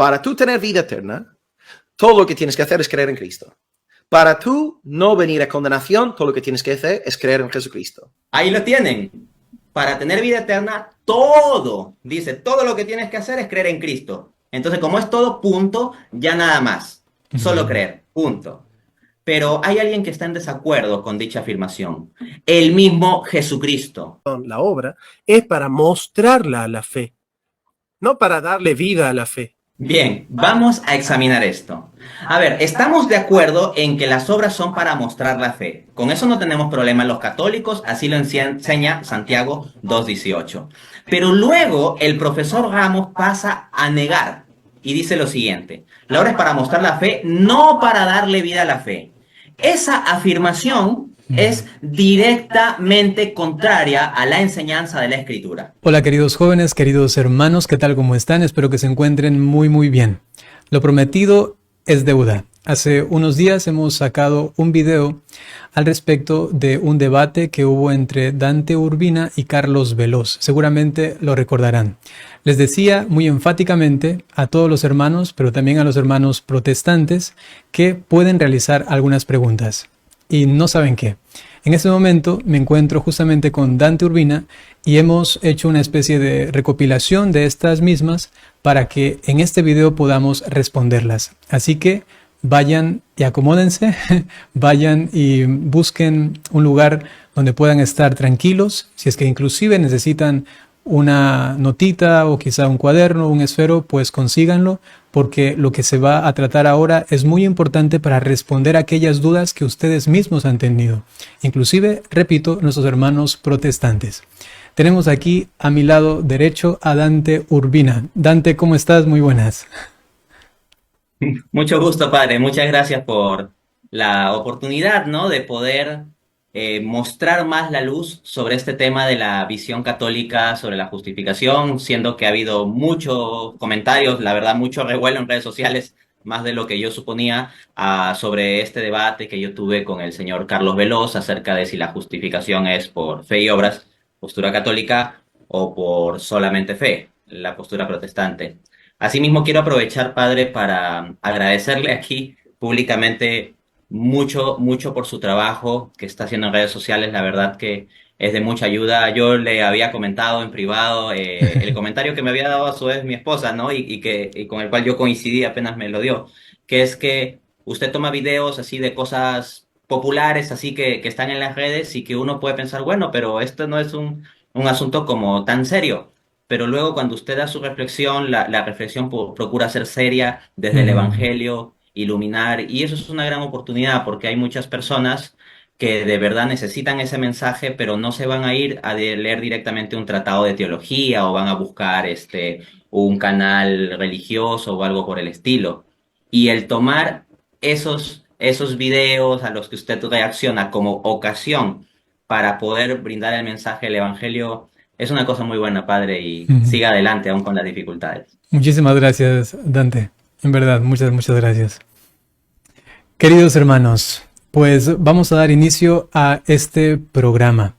Para tú tener vida eterna, todo lo que tienes que hacer es creer en Cristo. Para tú no venir a condenación, todo lo que tienes que hacer es creer en Jesucristo. Ahí lo tienen. Para tener vida eterna, todo, dice, todo lo que tienes que hacer es creer en Cristo. Entonces, como es todo, punto, ya nada más. Solo creer, punto. Pero hay alguien que está en desacuerdo con dicha afirmación. El mismo Jesucristo. La obra es para mostrarla a la fe, no para darle vida a la fe. Bien, vamos a examinar esto. A ver, estamos de acuerdo en que las obras son para mostrar la fe. Con eso no tenemos problema los católicos, así lo enseña Santiago 2:18. Pero luego el profesor Ramos pasa a negar y dice lo siguiente: la obra es para mostrar la fe, no para darle vida a la fe. Esa afirmación es directamente contraria a la enseñanza de la Escritura. Hola queridos jóvenes, queridos hermanos, ¿qué tal? ¿Cómo están? Espero que se encuentren muy bien. Lo prometido es deuda. Hace unos días hemos sacado un video al respecto de un debate que hubo entre Dante Urbina y Carlos Veloz. Seguramente lo recordarán. Les decía muy enfáticamente a todos los hermanos, pero también a los hermanos protestantes, que pueden realizar algunas preguntas. Y no saben qué. En este momento me encuentro justamente con Dante Urbina y hemos hecho una especie de recopilación de estas mismas para que en este video podamos responderlas. Así que vayan y acomódense, vayan y busquen un lugar donde puedan estar tranquilos. Si es que inclusive necesitan una notita o quizá un cuaderno, un esfero, pues consíganlo, porque lo que se va a tratar ahora es muy importante para responder a aquellas dudas que ustedes mismos han tenido. Inclusive, repito, nuestros hermanos protestantes. Tenemos aquí a mi lado derecho a Dante Urbina. Dante, ¿cómo estás? Muy buenas. Mucho gusto, padre. Muchas gracias por la oportunidad, ¿no?, de poder mostrar más la luz sobre este tema de la visión católica sobre la justificación, siendo que ha habido muchos comentarios, la verdad, mucho revuelo en redes sociales, más de lo que yo suponía, sobre este debate que yo tuve con el señor Carlos Veloz acerca de si la justificación es por fe y obras, postura católica, o por solamente fe, la postura protestante. Asimismo, quiero aprovechar, padre, para agradecerle aquí públicamente mucho por su trabajo que está haciendo en redes sociales. La verdad que es de mucha ayuda. Yo le había comentado en privado el comentario que me había dado a su vez mi esposa, ¿no? Y con el cual yo coincidí apenas me lo dio, que es que usted toma videos así de cosas populares, así que están en las redes y que uno puede pensar, bueno, pero esto no es un asunto como tan serio. Pero luego cuando usted da su reflexión, la reflexión procura ser seria desde el Evangelio, iluminar, y eso es una gran oportunidad porque hay muchas personas que de verdad necesitan ese mensaje, pero no se van a ir a leer directamente un tratado de teología o van a buscar un canal religioso o algo por el estilo. Y el tomar esos videos a los que usted reacciona como ocasión para poder brindar el mensaje del Evangelio es una cosa muy buena, padre, y siga adelante aún con las dificultades. Muchísimas gracias, Dante. En verdad, muchas gracias. Queridos hermanos, pues vamos a dar inicio a este programa.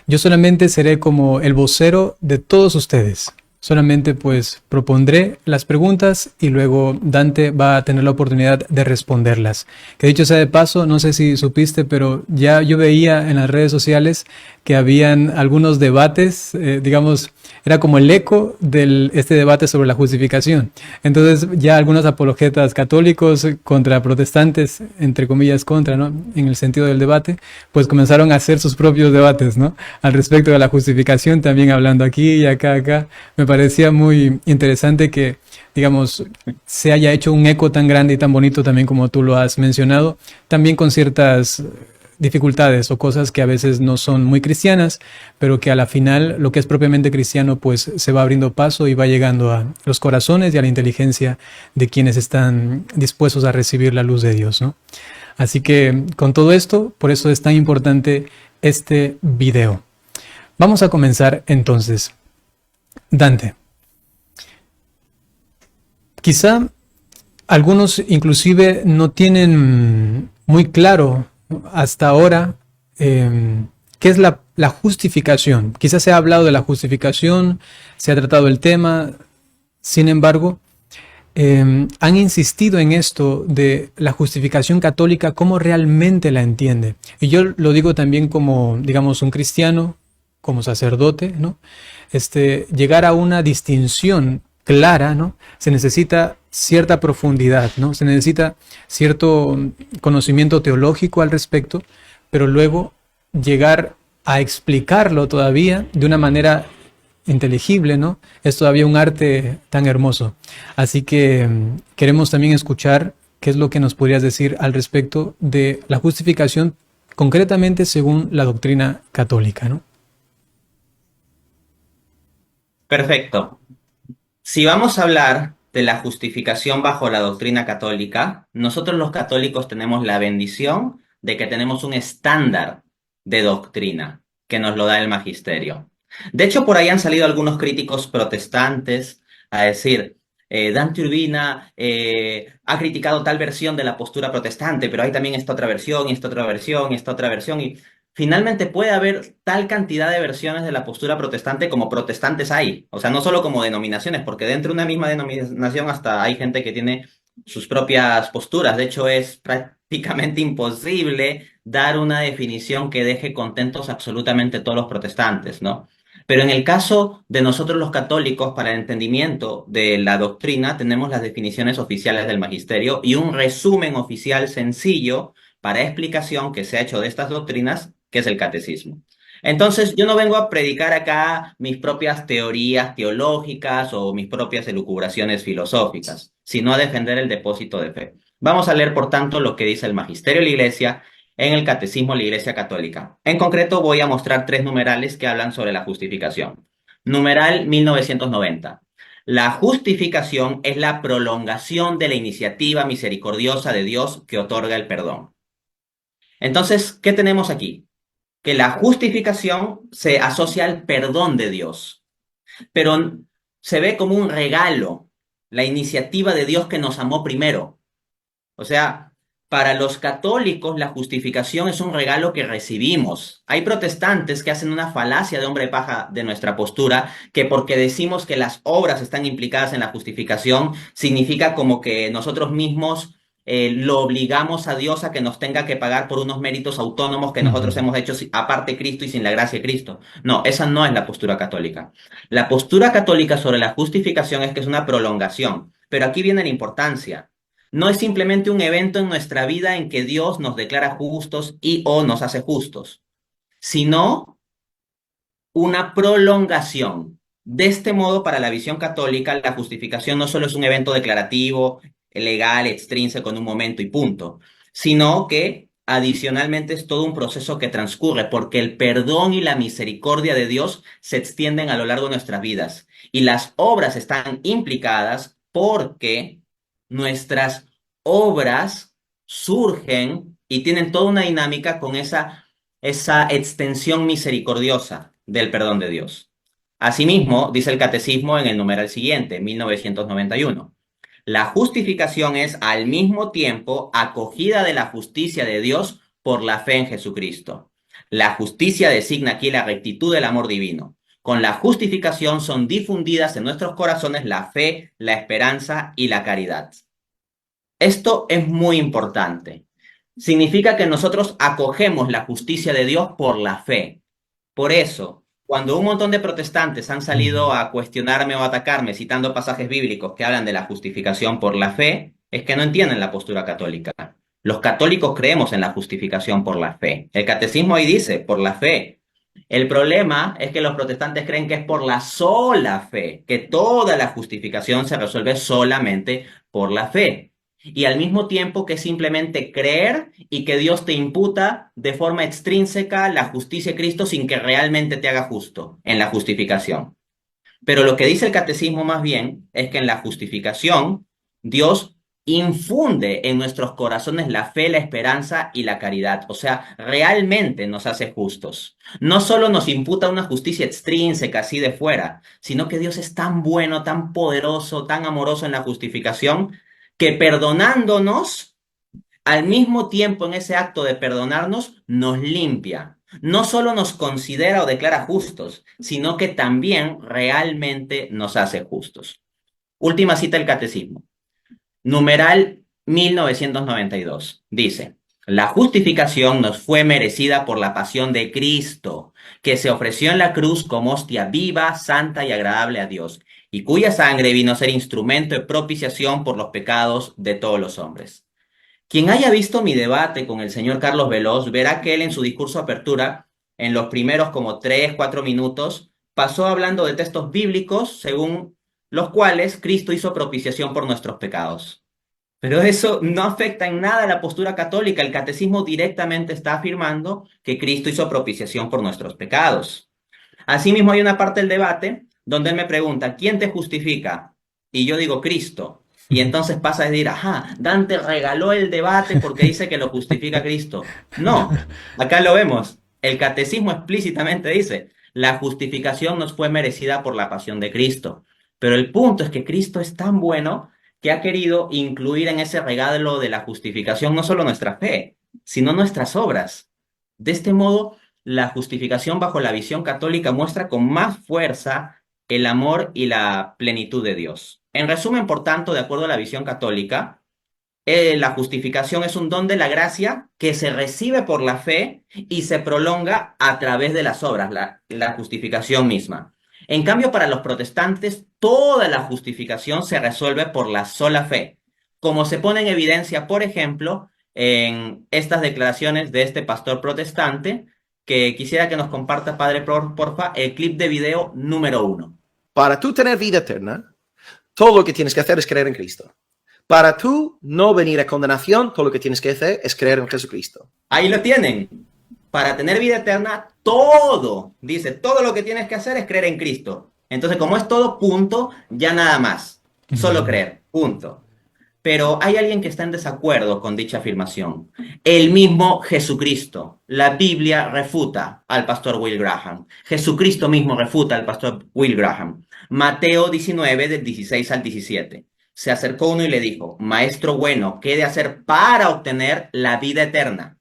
Yo solamente seré como el vocero de todos ustedes. Solamente pues propondré las preguntas y luego Dante va a tener la oportunidad de responderlas. Que dicho sea de paso, no sé si supiste, pero ya yo veía en las redes sociales que habían algunos debates, digamos, era como el eco de este debate sobre la justificación. Entonces ya algunos apologetas católicos contra protestantes, entre comillas contra, ¿no?, en el sentido del debate, pues comenzaron a hacer sus propios debates, ¿no?, al respecto de la justificación, también hablando aquí y acá. Me parecía muy interesante que, digamos, se haya hecho un eco tan grande y tan bonito también como tú lo has mencionado, también con ciertas dificultades o cosas que a veces no son muy cristianas, pero que a la final lo que es propiamente cristiano pues se va abriendo paso y va llegando a los corazones y a la inteligencia de quienes están dispuestos a recibir la luz de Dios, ¿no? Así que con todo esto, por eso es tan importante este video. Vamos a comenzar entonces. Dante, quizá algunos inclusive no tienen muy claro hasta ahora qué es la justificación. Quizás se ha hablado de la justificación, se ha tratado el tema, sin embargo, han insistido en esto de la justificación católica, cómo realmente la entiende. Y yo lo digo también como, digamos, un cristiano, como sacerdote, ¿no? Llegar a una distinción clara, ¿no? Se necesita cierta profundidad, ¿no? Se necesita cierto conocimiento teológico al respecto, pero luego llegar a explicarlo todavía de una manera inteligible, ¿no? Es todavía un arte tan hermoso. Así que queremos también escuchar qué es lo que nos podrías decir al respecto de la justificación concretamente según la doctrina católica, ¿no? Perfecto. Si vamos a hablar de la justificación bajo la doctrina católica, nosotros los católicos tenemos la bendición de que tenemos un estándar de doctrina que nos lo da el magisterio. De hecho, por ahí han salido algunos críticos protestantes a decir, Dante Urbina ha criticado tal versión de la postura protestante, pero hay también esta otra versión, y esta otra versión, y esta otra versión, y finalmente puede haber tal cantidad de versiones de la postura protestante como protestantes hay. O sea, no solo como denominaciones, porque dentro de una misma denominación hasta hay gente que tiene sus propias posturas. De hecho, es prácticamente imposible dar una definición que deje contentos absolutamente todos los protestantes, ¿no? Pero en el caso de nosotros los católicos, para el entendimiento de la doctrina, tenemos las definiciones oficiales del magisterio y un resumen oficial sencillo para explicación que se ha hecho de estas doctrinas, que es el catecismo. Entonces, yo no vengo a predicar acá mis propias teorías teológicas o mis propias elucubraciones filosóficas, sino a defender el depósito de fe. Vamos a leer, por tanto, lo que dice el magisterio de la Iglesia en el Catecismo de la Iglesia Católica. En concreto, voy a mostrar 3 numerales que hablan sobre la justificación. Numeral 1990. La justificación es la prolongación de la iniciativa misericordiosa de Dios que otorga el perdón. Entonces, ¿qué tenemos aquí? Que la justificación se asocia al perdón de Dios, pero se ve como un regalo, la iniciativa de Dios que nos amó primero. O sea, para los católicos la justificación es un regalo que recibimos. Hay protestantes que hacen una falacia de hombre paja de nuestra postura, que porque decimos que las obras están implicadas en la justificación, significa como que nosotros mismos lo obligamos a Dios a que nos tenga que pagar por unos méritos autónomos que nosotros hemos hecho aparte de Cristo y sin la gracia de Cristo. No, esa no es la postura católica. La postura católica sobre la justificación es que es una prolongación. Pero aquí viene la importancia. No es simplemente un evento en nuestra vida en que Dios nos declara justos y o nos hace justos, sino una prolongación. De este modo, para la visión católica, la justificación no solo es un evento declarativo, legal, extrínseco en un momento y punto, sino que adicionalmente es todo un proceso que transcurre porque el perdón y la misericordia de Dios se extienden a lo largo de nuestras vidas y las obras están implicadas porque nuestras obras surgen y tienen toda una dinámica con esa extensión misericordiosa del perdón de Dios. Asimismo, dice el catecismo en el numeral siguiente, 1991. La justificación es al mismo tiempo acogida de la justicia de Dios por la fe en Jesucristo. La justicia designa aquí la rectitud del amor divino. Con la justificación son difundidas en nuestros corazones la fe, la esperanza y la caridad. Esto es muy importante. Significa que nosotros acogemos la justicia de Dios por la fe. Por eso, cuando un montón de protestantes han salido a cuestionarme o atacarme citando pasajes bíblicos que hablan de la justificación por la fe, es que no entienden la postura católica. Los católicos creemos en la justificación por la fe. El catecismo ahí dice, por la fe. El problema es que los protestantes creen que es por la sola fe, que toda la justificación se resuelve solamente por la fe. Y al mismo tiempo que simplemente creer y que Dios te imputa de forma extrínseca la justicia de Cristo sin que realmente te haga justo en la justificación. Pero lo que dice el catecismo más bien es que en la justificación Dios infunde en nuestros corazones la fe, la esperanza y la caridad. O sea, realmente nos hace justos. No solo nos imputa una justicia extrínseca así de fuera, sino que Dios es tan bueno, tan poderoso, tan amoroso en la justificación, que perdonándonos, al mismo tiempo en ese acto de perdonarnos, nos limpia. No solo nos considera o declara justos, sino que también realmente nos hace justos. Última cita del catecismo. numeral 1992. Dice, la justificación nos fue merecida por la pasión de Cristo, que se ofreció en la cruz como hostia viva, santa y agradable a Dios, y cuya sangre vino a ser instrumento de propiciación por los pecados de todos los hombres. Quien haya visto mi debate con el señor Carlos Veloz verá que él en su discurso de apertura, en los primeros como 3-4 minutos, pasó hablando de textos bíblicos según los cuales Cristo hizo propiciación por nuestros pecados. Pero eso no afecta en nada a la postura católica. El catecismo directamente está afirmando que Cristo hizo propiciación por nuestros pecados. Asimismo, hay una parte del debate donde él me pregunta, ¿quién te justifica? Y yo digo, Cristo. Y entonces pasa a decir, ajá, Dante regaló el debate porque dice que lo justifica Cristo. No, acá lo vemos. El catecismo explícitamente dice, la justificación nos fue merecida por la pasión de Cristo. Pero el punto es que Cristo es tan bueno que ha querido incluir en ese regalo de la justificación no solo nuestra fe, sino nuestras obras. De este modo, la justificación bajo la visión católica muestra con más fuerza el amor y la plenitud de Dios. En resumen, por tanto, de acuerdo a la visión católica, la justificación es un don de la gracia que se recibe por la fe y se prolonga a través de las obras, la justificación misma. En cambio, para los protestantes, toda la justificación se resuelve por la sola fe, como se pone en evidencia, por ejemplo, en estas declaraciones de este pastor protestante, que quisiera que nos comparta, padre, porfa, el clip de video número 1. Para tú tener vida eterna, todo lo que tienes que hacer es creer en Cristo. Para tú no venir a condenación, todo lo que tienes que hacer es creer en Jesucristo. Ahí lo tienen. Para tener vida eterna, todo, dice, todo lo que tienes que hacer es creer en Cristo. Entonces, como es todo, punto, ya nada más. Solo creer, punto. Pero hay alguien que está en desacuerdo con dicha afirmación. El mismo Jesucristo. La Biblia refuta al pastor Will Graham. Jesucristo mismo refuta al pastor Will Graham. Mateo 19, del 16 al 17. Se acercó uno y le dijo, Maestro bueno, ¿qué he de hacer para obtener la vida eterna?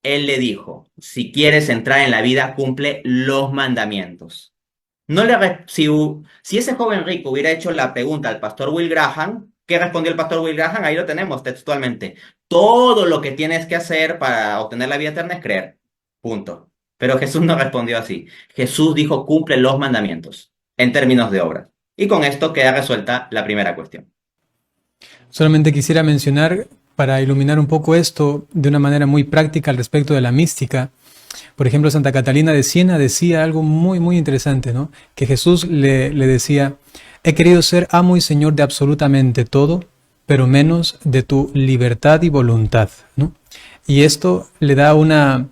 Él le dijo, si quieres entrar en la vida, cumple los mandamientos. Si ese joven rico hubiera hecho la pregunta al pastor Will Graham, ¿qué respondió el pastor Will Graham? Ahí lo tenemos textualmente. Todo lo que tienes que hacer para obtener la vida eterna es creer. Punto. Pero Jesús no respondió así. Jesús dijo, cumple los mandamientos en términos de obra. Y con esto queda resuelta la primera cuestión. Solamente quisiera mencionar, para iluminar un poco esto de una manera muy práctica al respecto de la mística. Por ejemplo, Santa Catalina de Siena decía algo muy, muy interesante, ¿no? Que Jesús le decía, he querido ser amo y señor de absolutamente todo, pero menos de tu libertad y voluntad, ¿no? Y esto le da una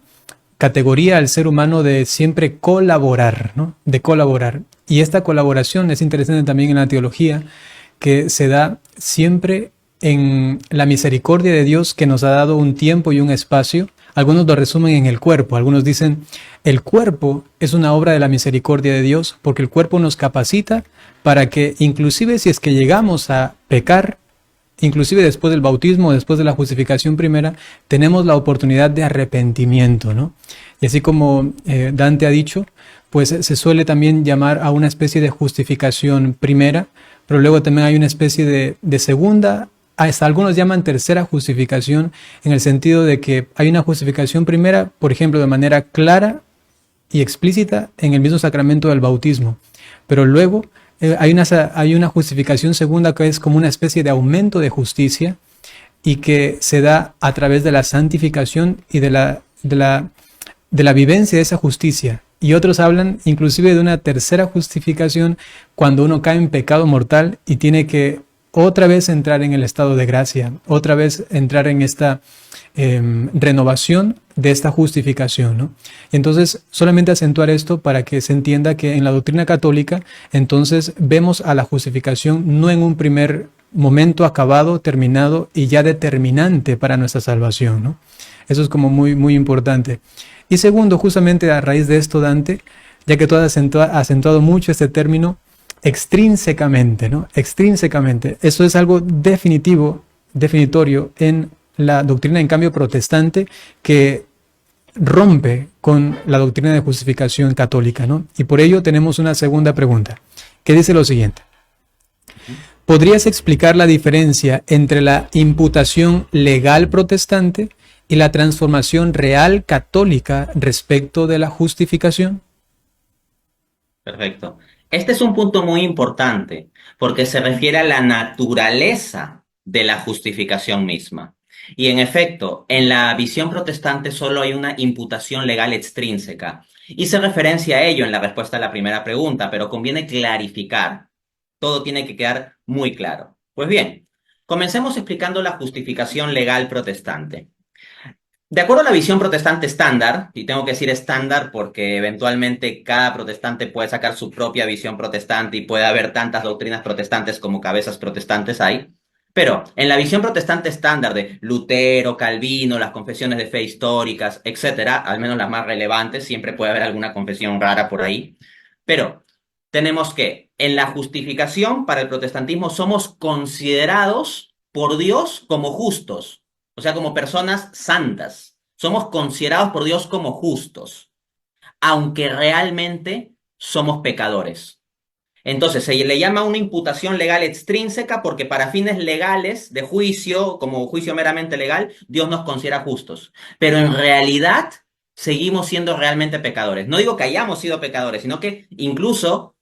categoría al ser humano de siempre colaborar, ¿no? De colaborar. Y esta colaboración es interesante también en la teología, que se da siempre en la misericordia de Dios, que nos ha dado un tiempo y un espacio. Algunos lo resumen en el cuerpo. Algunos dicen, el cuerpo es una obra de la misericordia de Dios, porque el cuerpo nos capacita para que, inclusive si es que llegamos a pecar, inclusive después del bautismo, después de la justificación primera, tenemos la oportunidad de arrepentimiento, ¿no? Y así como Dante ha dicho, pues se suele también llamar a una especie de justificación primera, pero luego también hay una especie de segunda, hasta algunos llaman tercera justificación, en el sentido de que hay una justificación primera, por ejemplo, de manera clara y explícita en el mismo sacramento del bautismo, pero luego hay una justificación segunda que es como una especie de aumento de justicia y que se da a través de la santificación y de la vivencia de esa justicia. Y otros hablan inclusive de una tercera justificación cuando uno cae en pecado mortal y tiene que otra vez entrar en el estado de gracia, otra vez entrar en esta renovación de esta justificación, ¿no? Y entonces, solamente acentuar esto para que se entienda que en la doctrina católica, entonces vemos a la justificación no en un primer momento acabado, terminado y ya determinante para nuestra salvación, ¿no? Eso es como muy, muy importante. Y segundo, justamente a raíz de esto, Dante, ya que tú has acentuado mucho este término, extrínsecamente, ¿no? Extrínsecamente. Eso es algo definitorio en la doctrina, en cambio, protestante, que rompe con la doctrina de justificación católica, ¿no? Y por ello tenemos una segunda pregunta, que dice lo siguiente. ¿podrías explicar la diferencia entre la imputación legal protestante y la transformación real católica respecto de la justificación? Perfecto. Este es un punto muy importante porque se refiere a la naturaleza de la justificación misma. Y en efecto, en la visión protestante solo hay una imputación legal extrínseca. Hice referencia a ello en la respuesta a la primera pregunta, pero conviene clarificar. Todo tiene que quedar muy claro. Pues bien, comencemos explicando la justificación legal protestante. De acuerdo a la visión protestante estándar, y tengo que decir estándar porque eventualmente cada protestante puede sacar su propia visión protestante y puede haber tantas doctrinas protestantes como cabezas protestantes hay, pero en la visión protestante estándar de Lutero, Calvino, las confesiones de fe históricas, etcétera, al menos las más relevantes, siempre puede haber alguna confesión rara por ahí, pero tenemos que en la justificación para el protestantismo somos considerados por Dios como justos. O sea, como personas santas. Somos considerados por Dios como justos, aunque realmente somos pecadores. Entonces, se le llama una imputación legal extrínseca porque para fines legales de juicio, como juicio meramente legal, Dios nos considera justos. Pero en realidad seguimos siendo realmente pecadores. No digo que hayamos sido pecadores, sino que incluso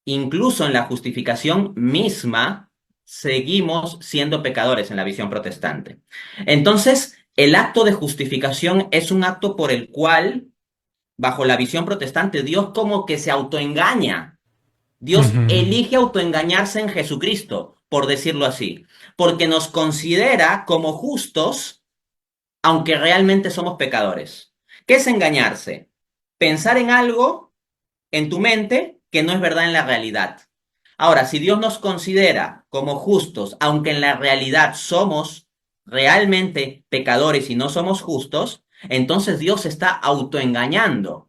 en la justificación misma, seguimos siendo pecadores en la visión protestante. Entonces, el acto de justificación es un acto por el cual, bajo la visión protestante, Dios como que se autoengaña. Dios Ujú. elige autoengañarse en Jesucristo, por decirlo así, porque nos considera como justos, aunque realmente somos pecadores. ¿Qué es engañarse? Pensar en algo en tu mente que no es verdad en la realidad. Ahora, si Dios nos considera como justos, aunque en la realidad somos realmente pecadores y no somos justos, entonces Dios se está autoengañando.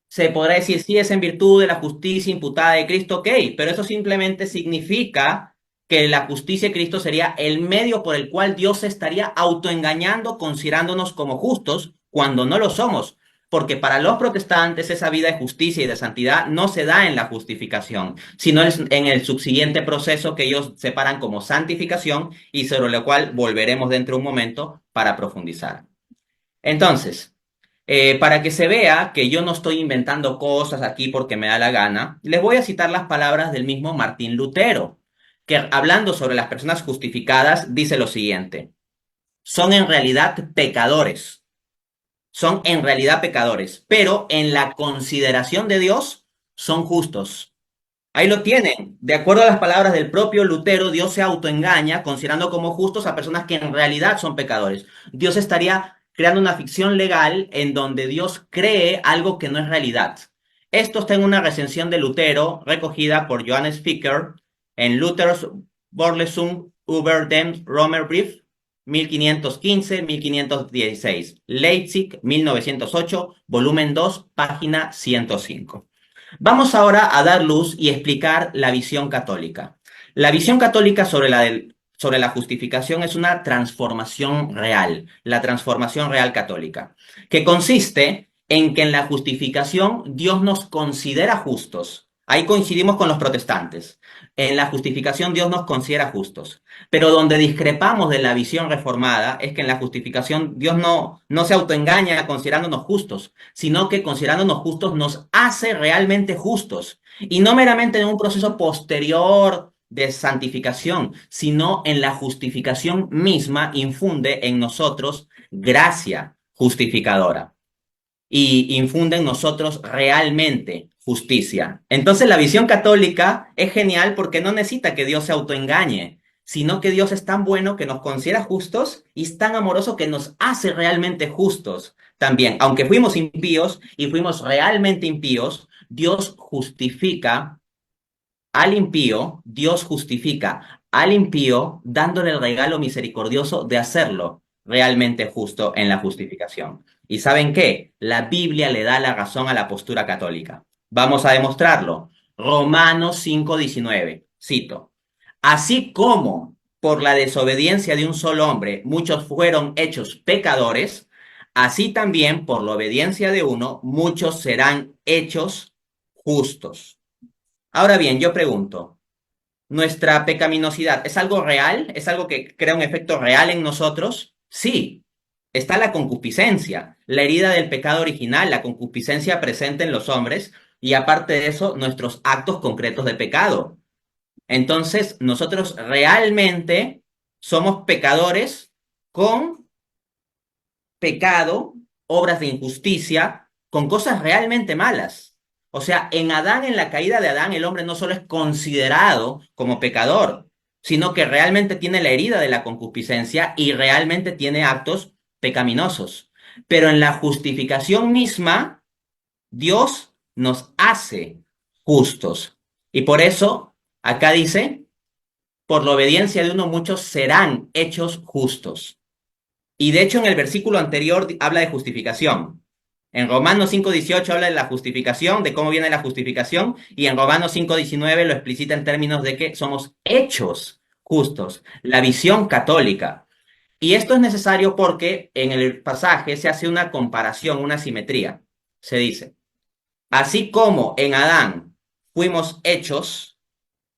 Se podrá decir, sí, es en virtud de la justicia imputada de Cristo, ok, pero eso simplemente significa que la justicia de Cristo sería el medio por el cual Dios se estaría autoengañando, considerándonos como justos, cuando no lo somos. Porque para los protestantes esa vida de justicia y de santidad no se da en la justificación, sino en el subsiguiente proceso que ellos separan como santificación y sobre lo cual volveremos dentro de un momento para profundizar. Entonces, para que se vea que yo no estoy inventando cosas aquí porque me da la gana, les voy a citar las palabras del mismo Martín Lutero, que hablando sobre las personas justificadas, dice lo siguiente: son en realidad pecadores, son en realidad pecadores, pero en la consideración de Dios son justos. Ahí lo tienen. De acuerdo a las palabras del propio Lutero, Dios se autoengaña considerando como justos a personas que en realidad son pecadores. Dios estaría creando una ficción legal en donde Dios cree algo que no es realidad. Esto está en una recensión de Lutero recogida por Johannes Ficker en Luthers Vorlesung über den Römerbrief 1515-1516, Leipzig 1908, volumen 2, página 105. Vamos ahora a dar luz y explicar la visión católica. La visión católica sobre la justificación es una transformación real, la transformación real católica, que consiste en que en la justificación Dios nos considera justos. Ahí coincidimos con los protestantes. En la justificación Dios nos considera justos. Pero donde discrepamos de la visión reformada es que en la justificación Dios no se autoengaña considerándonos justos, sino que considerándonos justos nos hace realmente justos. Y no meramente en un proceso posterior de santificación, sino en la justificación misma infunde en nosotros gracia justificadora y infunde en nosotros realmente justicia. Entonces la visión católica es genial porque no necesita que Dios se autoengañe, sino que Dios es tan bueno que nos considera justos y es tan amoroso que nos hace realmente justos también. Aunque fuimos impíos y fuimos realmente impíos, Dios justifica al impío dándole el regalo misericordioso de hacerlo realmente justo en la justificación. ¿Y saben qué? La Biblia le da la razón a la postura católica. Vamos a demostrarlo. Romanos 5:19, cito: así como por la desobediencia de un solo hombre muchos fueron hechos pecadores, así también por la obediencia de uno muchos serán hechos justos. Ahora bien, yo pregunto, ¿Nuestra pecaminosidad es algo real? ¿Es algo que crea un efecto real en nosotros? Sí. Está la concupiscencia, la herida del pecado original, la concupiscencia presente en los hombres, y aparte de eso, nuestros actos concretos de pecado. Entonces, nosotros realmente somos pecadores con pecado, obras de injusticia, con cosas realmente malas. O sea, en Adán, en la caída de Adán, el hombre no solo es considerado como pecador, sino que realmente tiene la herida de la concupiscencia y realmente tiene actos pecaminosos. Pero en la justificación misma, Dios nos hace justos. Y por eso, acá dice, por la obediencia de uno, muchos serán hechos justos. Y de hecho en el versículo anterior habla de justificación. En Romanos 5:18 habla de la justificación, de cómo viene la justificación, y en Romanos 5:19 lo explicita en términos de que somos hechos justos, la visión católica. Y esto es necesario porque en el pasaje se hace una comparación, una simetría. Se dice, así como en Adán fuimos hechos,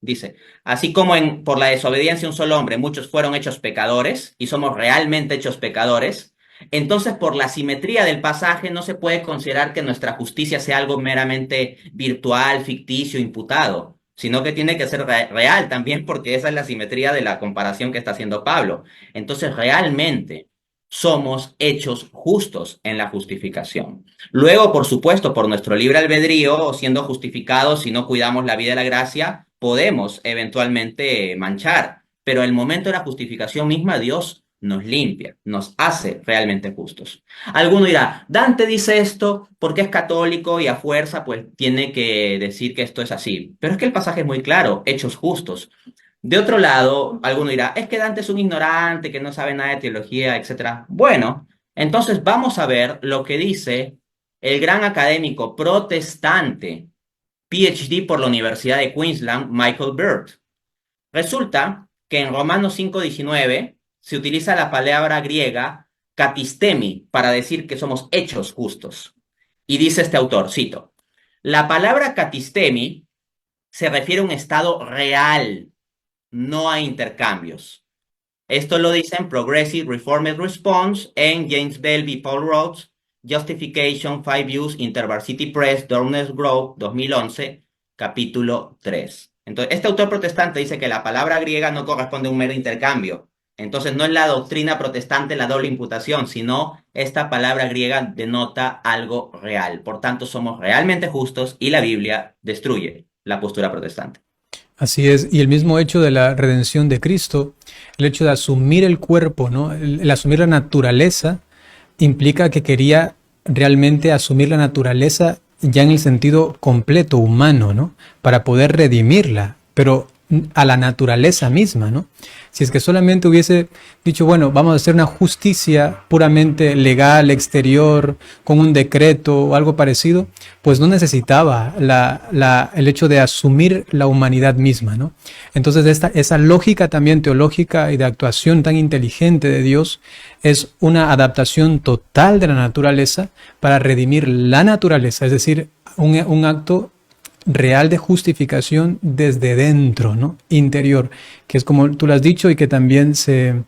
dice, así como por la desobediencia de un solo hombre muchos fueron hechos pecadores y somos realmente hechos pecadores, entonces por la simetría del pasaje no se puede considerar que nuestra justicia sea algo meramente virtual, ficticio, imputado, sino que tiene que ser real también porque esa es la simetría de la comparación que está haciendo Pablo. Entonces realmente somos hechos justos en la justificación. Luego, por supuesto, por nuestro libre albedrío, siendo justificados si no cuidamos la vida de la gracia, podemos eventualmente manchar, pero en el momento de la justificación misma, Dios nos limpia, nos hace realmente justos. Alguno dirá, Dante dice esto porque es católico y a fuerza pues tiene que decir que esto es así, pero es que el pasaje es muy claro, hechos justos. De otro lado, alguno dirá, es que Dante es un ignorante, que no sabe nada de teología, etc. Bueno, entonces vamos a ver lo que dice el gran académico protestante, PhD por la Universidad de Queensland, Michael Bird. Resulta que en Romanos 5:19 se utiliza la palabra griega katistemi para decir que somos hechos justos. Y dice este autor, cito, la palabra katistemi se refiere a un estado real, no a intercambios. Esto lo dice en Progressive Reformed Response en James Bell v. Paul Rhodes, Justification, 5 Views, InterVarsity Press, Darkness Grove, 2011, capítulo 3. Entonces, este autor protestante dice que la palabra griega no corresponde a un mero intercambio. Entonces, no es la doctrina protestante la doble imputación, sino esta palabra griega denota algo real. Por tanto, somos realmente justos y la Biblia destruye la postura protestante. Así es, y el mismo hecho de la redención de Cristo, el hecho de asumir el cuerpo, ¿no? El asumir la naturaleza, implica que quería realmente asumir la naturaleza ya en el sentido completo humano, ¿no? Para poder redimirla, pero a la naturaleza misma, ¿no? Si es que solamente hubiese dicho, bueno, vamos a hacer una justicia puramente legal, exterior, con un decreto o algo parecido, pues no necesitaba el hecho de asumir la humanidad misma, ¿no? Entonces esa lógica también teológica y de actuación tan inteligente de Dios es una adaptación total de la naturaleza para redimir la naturaleza, es decir, un acto real de justificación desde dentro, ¿no? Interior, que es como tú lo has dicho y que también se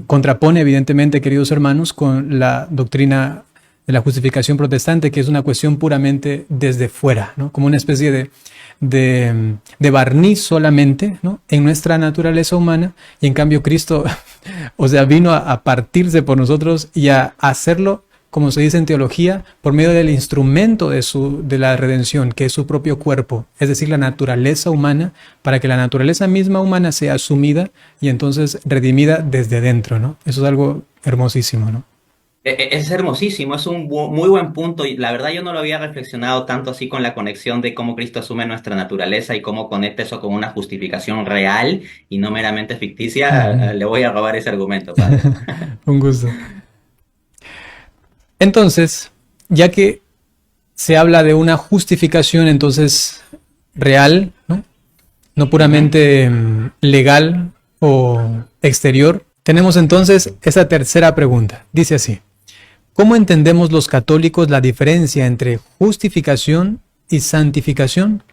contrapone evidentemente, queridos hermanos, con la doctrina de la justificación protestante, que es una cuestión puramente desde fuera, ¿no? Como una especie de barniz solamente, ¿no? En nuestra naturaleza humana, y en cambio Cristo, o sea, vino a partirse por nosotros y a hacerlo, como se dice en teología, por medio del instrumento de la redención, que es su propio cuerpo, es decir, la naturaleza humana, para que la naturaleza misma humana sea asumida y entonces redimida desde dentro, ¿no? Eso es algo hermosísimo, ¿no? Es hermosísimo, es un muy buen punto y la verdad yo no lo había reflexionado tanto así con la conexión de cómo Cristo asume nuestra naturaleza y cómo conecta eso con una justificación real y no meramente ficticia. Le voy a robar ese argumento, padre. Un gusto. Entonces, ya que se habla de una justificación entonces real, ¿no? No puramente legal o exterior, tenemos entonces esa tercera pregunta. Dice así: ¿cómo entendemos los católicos la diferencia entre justificación y santificación?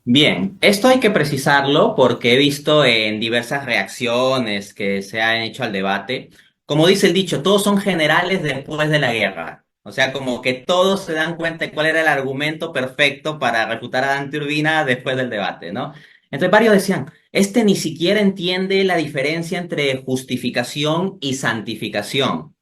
Bien, esto hay que precisarlo porque he visto en diversas reacciones que se han hecho al debate. Como dice el dicho, todos son generales después de la guerra. O sea, como que todos se dan cuenta de cuál era el argumento perfecto para refutar a Dante Urbina después del debate, ¿no? Entonces varios decían, este ni siquiera entiende la diferencia entre justificación y santificación.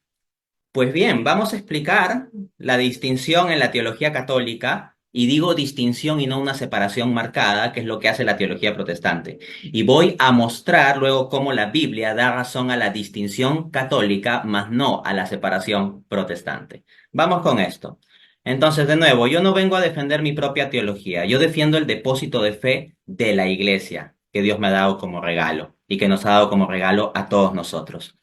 Pues bien, vamos a explicar la distinción en la teología católica, y digo distinción y no una separación marcada, que es lo que hace la teología protestante. Y voy a mostrar luego cómo la Biblia da razón a la distinción católica, más no a la separación protestante. Vamos con esto. Entonces, de nuevo, yo no vengo a defender mi propia teología, yo defiendo el depósito de fe de la Iglesia, que Dios me ha dado como regalo y que nos ha dado como regalo a todos nosotros.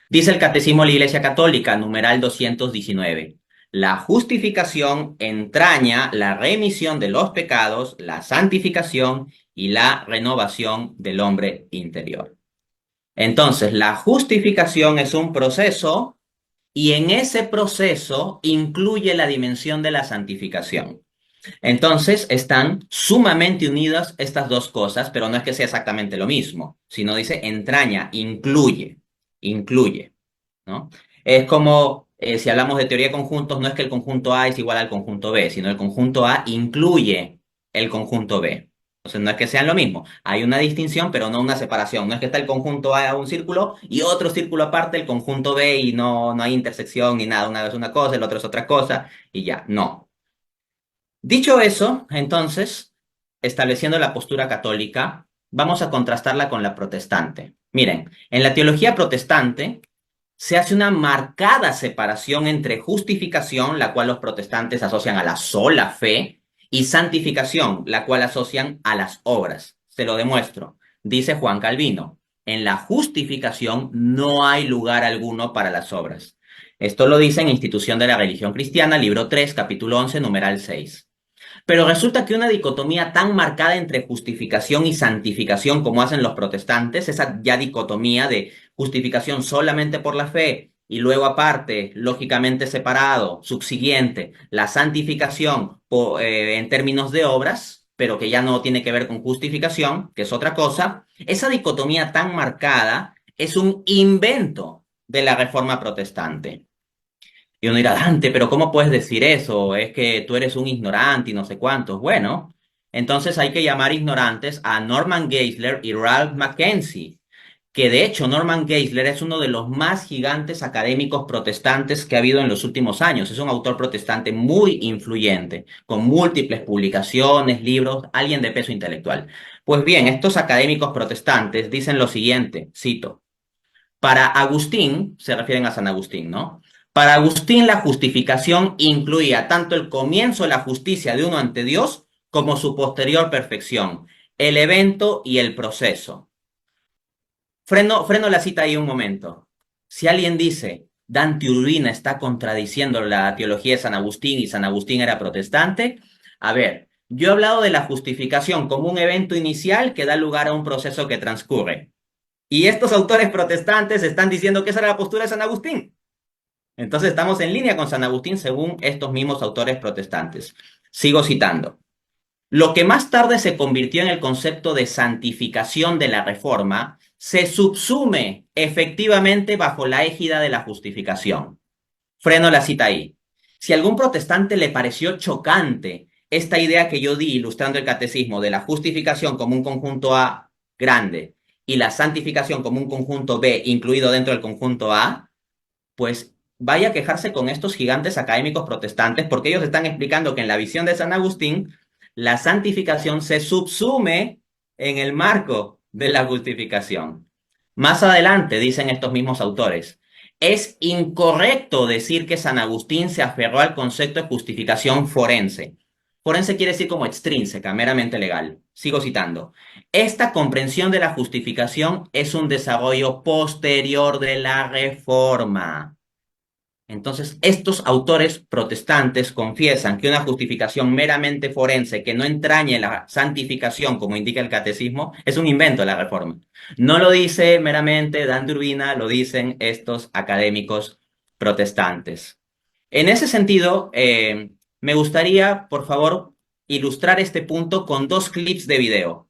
Dice el Catecismo de la Iglesia Católica, numeral 219. La justificación entraña la remisión de los pecados, la santificación y la renovación del hombre interior. Entonces, la justificación es un proceso y en ese proceso incluye la dimensión de la santificación. Entonces, están sumamente unidas estas dos cosas, pero no es que sea exactamente lo mismo, sino dice entraña, incluye, ¿no? Es como si hablamos de teoría de conjuntos, no es que el conjunto A es igual al conjunto B, sino el conjunto A incluye el conjunto B. Entonces, no es que sean lo mismo. Hay una distinción, pero no una separación. No es que está el conjunto A un círculo y otro círculo aparte, el conjunto B, y no hay intersección ni nada. Una es una cosa, el otro es otra cosa, y ya. No. Dicho eso, entonces, estableciendo la postura católica, vamos a contrastarla con la protestante. Miren, en la teología protestante se hace una marcada separación entre justificación, la cual los protestantes asocian a la sola fe, y santificación, la cual asocian a las obras. Se lo demuestro. Dice Juan Calvino, en la justificación no hay lugar alguno para las obras. Esto lo dice en Institución de la Religión Cristiana, libro 3, capítulo 11, numeral 6. Pero resulta que una dicotomía tan marcada entre justificación y santificación como hacen los protestantes, esa ya dicotomía de justificación solamente por la fe y luego aparte, lógicamente separado, subsiguiente, la santificación en términos de obras, pero que ya no tiene que ver con justificación, que es otra cosa, esa dicotomía tan marcada es un invento de la Reforma protestante. Y uno dirá, Dante, pero ¿cómo puedes decir eso? Es que tú eres un ignorante y no sé cuántos. Bueno, entonces hay que llamar ignorantes a Norman Geisler y Ralph Mackenzie, que de hecho Norman Geisler es uno de los más gigantes académicos protestantes que ha habido en los últimos años. Es un autor protestante muy influyente, con múltiples publicaciones, libros, alguien de peso intelectual. Pues bien, estos académicos protestantes dicen lo siguiente, cito. Para Agustín, se refieren a San Agustín, ¿no? Para Agustín la justificación incluía tanto el comienzo de la justicia de uno ante Dios como su posterior perfección, el evento y el proceso. Freno la cita ahí un momento. Si alguien dice, Dante Urbina está contradiciendo la teología de San Agustín y San Agustín era protestante, a ver, yo he hablado de la justificación como un evento inicial que da lugar a un proceso que transcurre. Y estos autores protestantes están diciendo que esa era la postura de San Agustín. Entonces estamos en línea con San Agustín según estos mismos autores protestantes. Sigo citando. Lo que más tarde se convirtió en el concepto de santificación de la Reforma se subsume efectivamente bajo la égida de la justificación. Freno la cita ahí. Si a algún protestante le pareció chocante esta idea que yo di ilustrando el catecismo de la justificación como un conjunto A grande y la santificación como un conjunto B incluido dentro del conjunto A, pues vaya a quejarse con estos gigantes académicos protestantes porque ellos están explicando que en la visión de San Agustín, la santificación se subsume en el marco de la justificación. Más adelante, dicen estos mismos autores, es incorrecto decir que San Agustín se aferró al concepto de justificación forense. Forense quiere decir como extrínseca, meramente legal. Sigo citando. Esta comprensión de la justificación es un desarrollo posterior de la Reforma. Entonces, estos autores protestantes confiesan que una justificación meramente forense que no entrañe la santificación, como indica el catecismo, es un invento de la Reforma. No lo dice meramente Dante Urbina, lo dicen estos académicos protestantes. En ese sentido, me gustaría, por favor, ilustrar este punto con dos clips de video.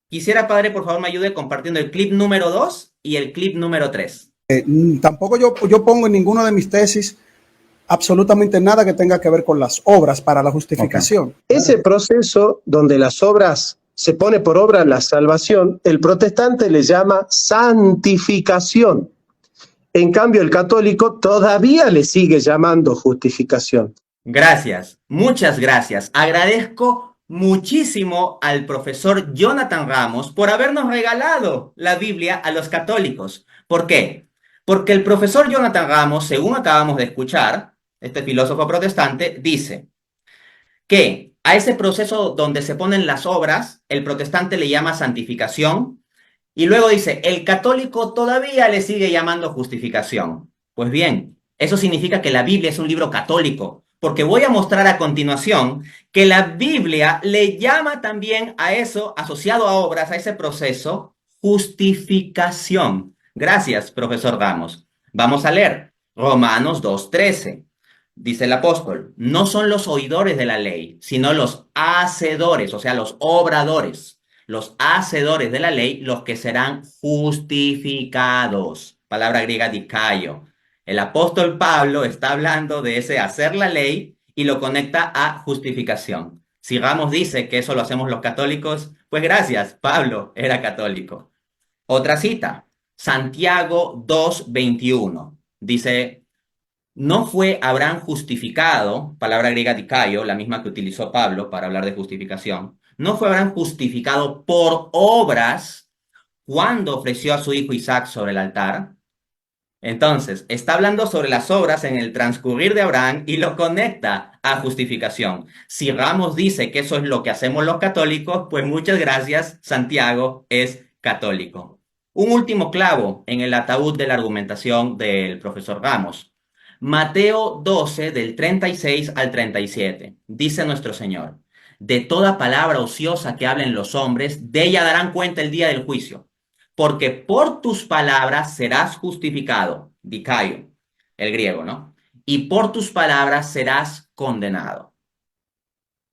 Quisiera, padre, por favor, me ayude compartiendo el clip número 2 y el clip número 3. Tampoco yo pongo en ninguno de mis tesis absolutamente nada que tenga que ver con las obras para la justificación. Ese proceso donde las obras, se pone por obra la salvación, el protestante le llama santificación. En cambio, el católico todavía le sigue llamando justificación. Gracias, muchas gracias. Agradezco muchísimo al profesor Jonathan Ramos por habernos regalado la Biblia a los católicos. ¿Por qué? Porque el profesor Jonathan Ramos, según acabamos de escuchar, este filósofo protestante, dice que a ese proceso donde se ponen las obras, el protestante le llama santificación, y luego dice, el católico todavía le sigue llamando justificación. Pues bien, eso significa que la Biblia es un libro católico, porque voy a mostrar a continuación que la Biblia le llama también a eso, asociado a obras, a ese proceso, justificación. Gracias, profesor Ramos. Vamos a leer Romanos 2:13. Dice el apóstol, no son los oidores de la ley, sino los hacedores, o sea, los obradores, los hacedores de la ley, los que serán justificados. Palabra griega dikaio. El apóstol Pablo está hablando de ese hacer la ley y lo conecta a justificación. Si Ramos dice que eso lo hacemos los católicos, pues gracias, Pablo era católico. Otra cita, Santiago 2:21. Dice, no fue Abraham justificado, palabra griega dikaio, la misma que utilizó Pablo para hablar de justificación, no fue Abraham justificado por obras cuando ofreció a su hijo Isaac sobre el altar. Entonces, está hablando sobre las obras en el transcurrir de Abraham y lo conecta a justificación. Si Ramos dice que eso es lo que hacemos los católicos, pues muchas gracias, Santiago es católico. Un último clavo en el ataúd de la argumentación del profesor Ramos. Mateo 12, del 36 al 37, dice nuestro Señor, de toda palabra ociosa que hablen los hombres, de ella darán cuenta el día del juicio, porque por tus palabras serás justificado, dikaio, el griego, ¿no? Y por tus palabras serás condenado.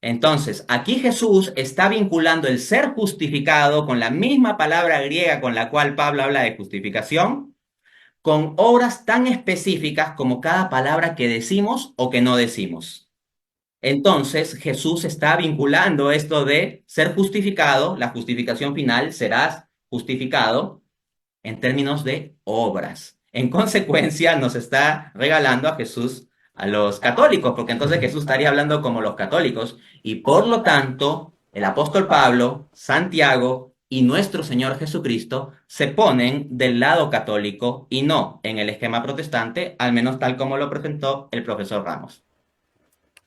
Entonces, aquí Jesús está vinculando el ser justificado con la misma palabra griega con la cual Pablo habla de justificación, con obras tan específicas como cada palabra que decimos o que no decimos. Entonces, Jesús está vinculando esto de ser justificado, la justificación final, serás justificado en términos de obras. En consecuencia, nos está regalando a Jesús a los católicos, porque entonces Jesús estaría hablando como los católicos, y por lo tanto, el apóstol Pablo, Santiago y nuestro Señor Jesucristo se ponen del lado católico y no en el esquema protestante, al menos tal como lo presentó el profesor Ramos.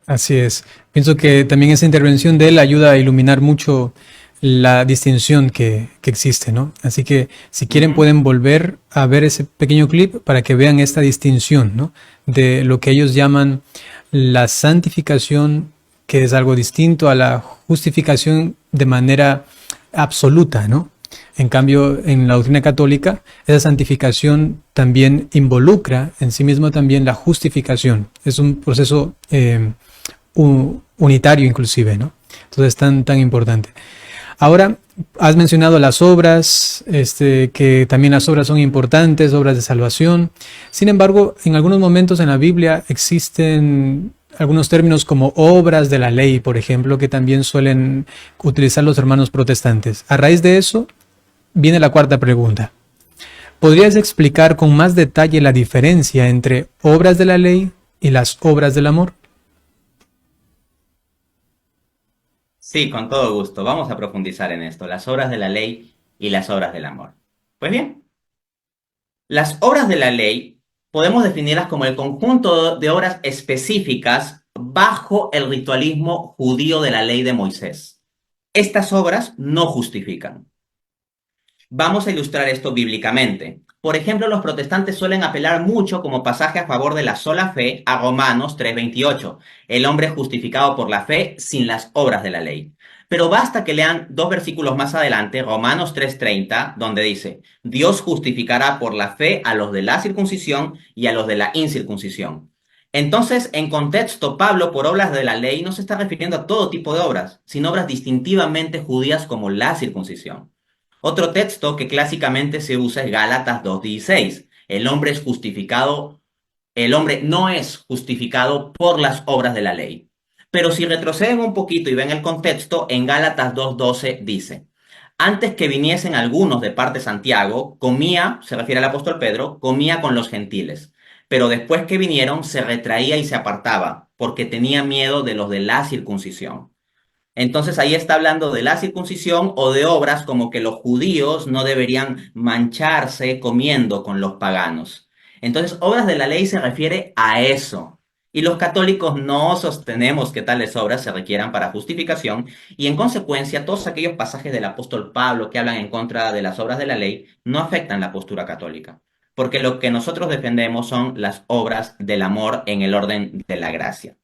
Así es. Pienso que también esa intervención de él ayuda a iluminar mucho la distinción que existe, ¿no? Así que si quieren pueden volver a ver ese pequeño clip para que vean esta distinción, ¿no? De lo que ellos llaman la santificación, que es algo distinto a la justificación de manera absoluta, ¿no? En cambio, en la doctrina católica, esa santificación también involucra en sí mismo también la justificación. Es un proceso unitario inclusive, ¿no? Entonces es tan importante. Ahora, has mencionado las obras, que también las obras son importantes, obras de salvación. Sin embargo, en algunos momentos en la Biblia existen algunos términos como obras de la ley, por ejemplo, que también suelen utilizar los hermanos protestantes. A raíz de eso, viene la cuarta pregunta. ¿Podrías explicar con más detalle la diferencia entre obras de la ley y las obras del amor? Sí, con todo gusto. Vamos a profundizar en esto, las obras de la ley y las obras del amor. Pues bien, las obras de la ley podemos definirlas como el conjunto de obras específicas bajo el ritualismo judío de la ley de Moisés. Estas obras no justifican. Vamos a ilustrar esto bíblicamente. Por ejemplo, los protestantes suelen apelar mucho como pasaje a favor de la sola fe a Romanos 3:28. El hombre es justificado por la fe sin las obras de la ley. Pero basta que lean 2 versículos más adelante, Romanos 3:30, donde dice, Dios justificará por la fe a los de la circuncisión y a los de la incircuncisión. Entonces, en contexto, Pablo, por obras de la ley, no se está refiriendo a todo tipo de obras, sino obras distintivamente judías como la circuncisión. Otro texto que clásicamente se usa es Gálatas 2:16. El hombre no es justificado por las obras de la ley. Pero si retroceden un poquito y ven el contexto, en Gálatas 2:12 dice: antes que viniesen algunos de parte Santiago, comía, se refiere al apóstol Pedro, comía con los gentiles. Pero después que vinieron, se retraía y se apartaba, porque tenía miedo de los de la circuncisión. Entonces ahí está hablando de la circuncisión o de obras como que los judíos no deberían mancharse comiendo con los paganos. Entonces, obras de la ley se refiere a eso. Y los católicos no sostenemos que tales obras se requieran para justificación y en consecuencia todos aquellos pasajes del apóstol Pablo que hablan en contra de las obras de la ley no afectan la postura católica. Porque lo que nosotros defendemos son las obras del amor en el orden de la gracia,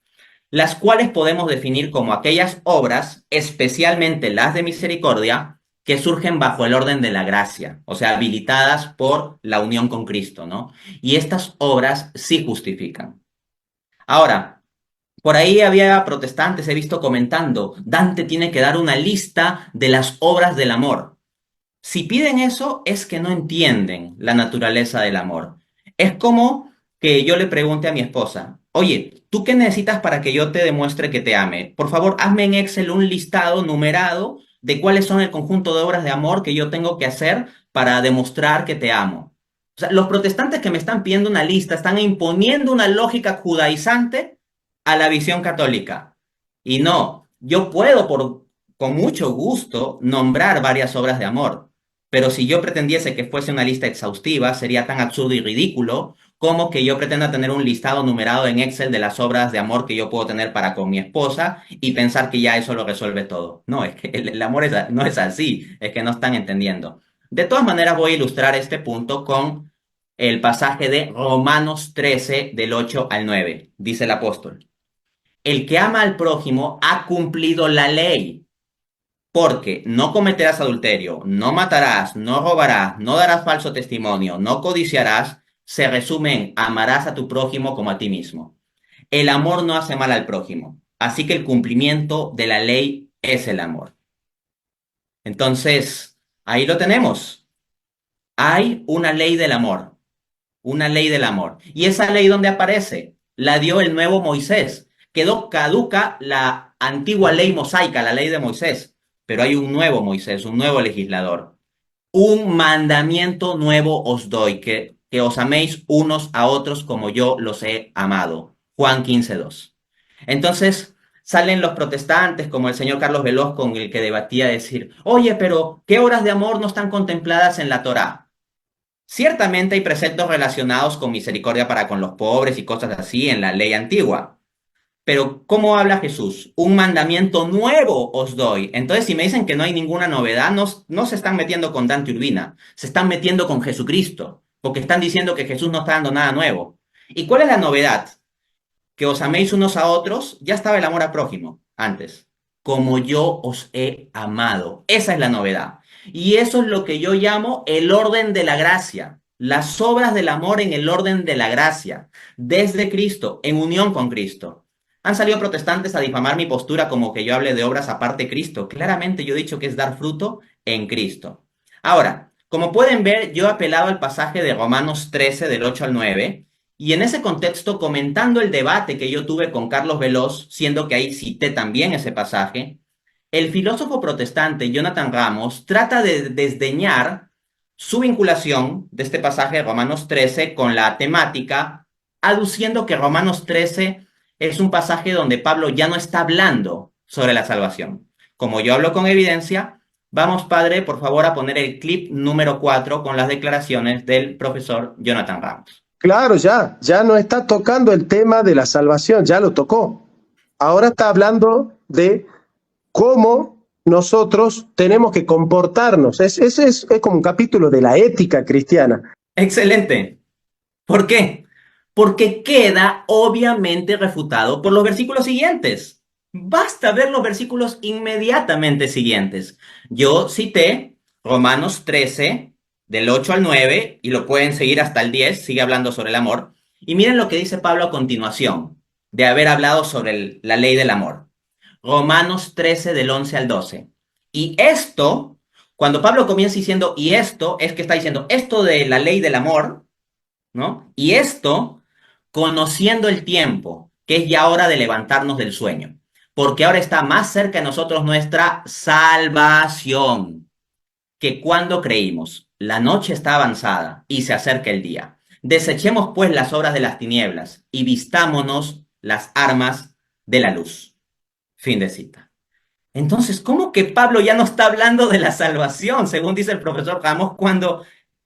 las cuales podemos definir como aquellas obras, especialmente las de misericordia, que surgen bajo el orden de la gracia, o sea, habilitadas por la unión con Cristo, ¿no? Y estas obras sí justifican. Ahora, por ahí había protestantes, he visto comentando, Dante tiene que dar una lista de las obras del amor. Si piden eso, es que no entienden la naturaleza del amor. Es como que yo le pregunte a mi esposa, oye, ¿tú qué necesitas para que yo te demuestre que te ame? Por favor, hazme en Excel un listado numerado de cuáles son el conjunto de obras de amor que yo tengo que hacer para demostrar que te amo. O sea, los protestantes que me están pidiendo una lista están imponiendo una lógica judaizante a la visión católica. Y no, yo puedo con mucho gusto nombrar varias obras de amor. Pero si yo pretendiese que fuese una lista exhaustiva, sería tan absurdo y ridículo como que yo pretenda tener un listado numerado en Excel de las obras de amor que yo puedo tener para con mi esposa y pensar que ya eso lo resuelve todo. No, es que el amor no es así, es que no están entendiendo. De todas maneras, voy a ilustrar este punto con el pasaje de Romanos 13, del 8 al 9. Dice el apóstol: el que ama al prójimo ha cumplido la ley. Porque no cometerás adulterio, no matarás, no robarás, no darás falso testimonio, no codiciarás, se resume en amarás a tu prójimo como a ti mismo. El amor no hace mal al prójimo, así que el cumplimiento de la ley es el amor. Entonces, ahí lo tenemos. Hay una ley del amor, una ley del amor. ¿Y esa ley dónde aparece? La dio el nuevo Moisés. Quedó caduca la antigua ley mosaica, la ley de Moisés. Pero hay un nuevo Moisés, un nuevo legislador. Un mandamiento nuevo os doy, que os améis unos a otros como yo los he amado. Juan 15:2. Entonces salen los protestantes, como el señor Carlos Veloz, con el que debatía, decir, oye, pero ¿qué obras de amor no están contempladas en la Torá? Ciertamente hay preceptos relacionados con misericordia para con los pobres y cosas así en la ley antigua. Pero, ¿cómo habla Jesús? Un mandamiento nuevo os doy. Entonces, si me dicen que no hay ninguna novedad, no se están metiendo con Dante Urbina, se están metiendo con Jesucristo, porque están diciendo que Jesús no está dando nada nuevo. ¿Y cuál es la novedad? Que os améis unos a otros, ya estaba el amor al prójimo antes, como yo os he amado. Esa es la novedad. Y eso es lo que yo llamo el orden de la gracia. Las obras del amor en el orden de la gracia, desde Cristo, en unión con Cristo. Han salido protestantes a difamar mi postura como que yo hable de obras aparte de Cristo. Claramente yo he dicho que es dar fruto en Cristo. Ahora, como pueden ver, yo he apelado al pasaje de Romanos 13, del 8 al 9, y en ese contexto, comentando el debate que yo tuve con Carlos Veloz, siendo que ahí cité también ese pasaje, el filósofo protestante Jonathan Ramos trata de desdeñar su vinculación de este pasaje de Romanos 13 con la temática, aduciendo que Romanos 13 es un pasaje donde Pablo ya no está hablando sobre la salvación. Como yo hablo con evidencia, vamos, padre, por favor, a poner el clip número 4 con las declaraciones del profesor Jonathan Ramos. Claro, ya no está tocando el tema de la salvación, ya lo tocó. Ahora está hablando de cómo nosotros tenemos que comportarnos. Ese es como un capítulo de la ética cristiana. Excelente. ¿Por qué? Porque queda obviamente refutado por los versículos siguientes. Basta ver los versículos inmediatamente siguientes. Yo cité Romanos 13, del 8 al 9, y lo pueden seguir hasta el 10, sigue hablando sobre el amor. Y miren lo que dice Pablo a continuación de haber hablado sobre la ley del amor. Romanos 13 del 11 al 12. Y esto, cuando Pablo comienza diciendo, y esto, es que está diciendo esto de la ley del amor, ¿no? Y esto, conociendo el tiempo, que es ya hora de levantarnos del sueño, porque ahora está más cerca de nosotros nuestra salvación que cuando creímos. La noche está avanzada y se acerca el día. Desechemos pues las obras de las tinieblas y vistámonos las armas de la luz. Fin de cita. Entonces, ¿cómo que Pablo ya no está hablando de la salvación, según dice el profesor Ramos, cuando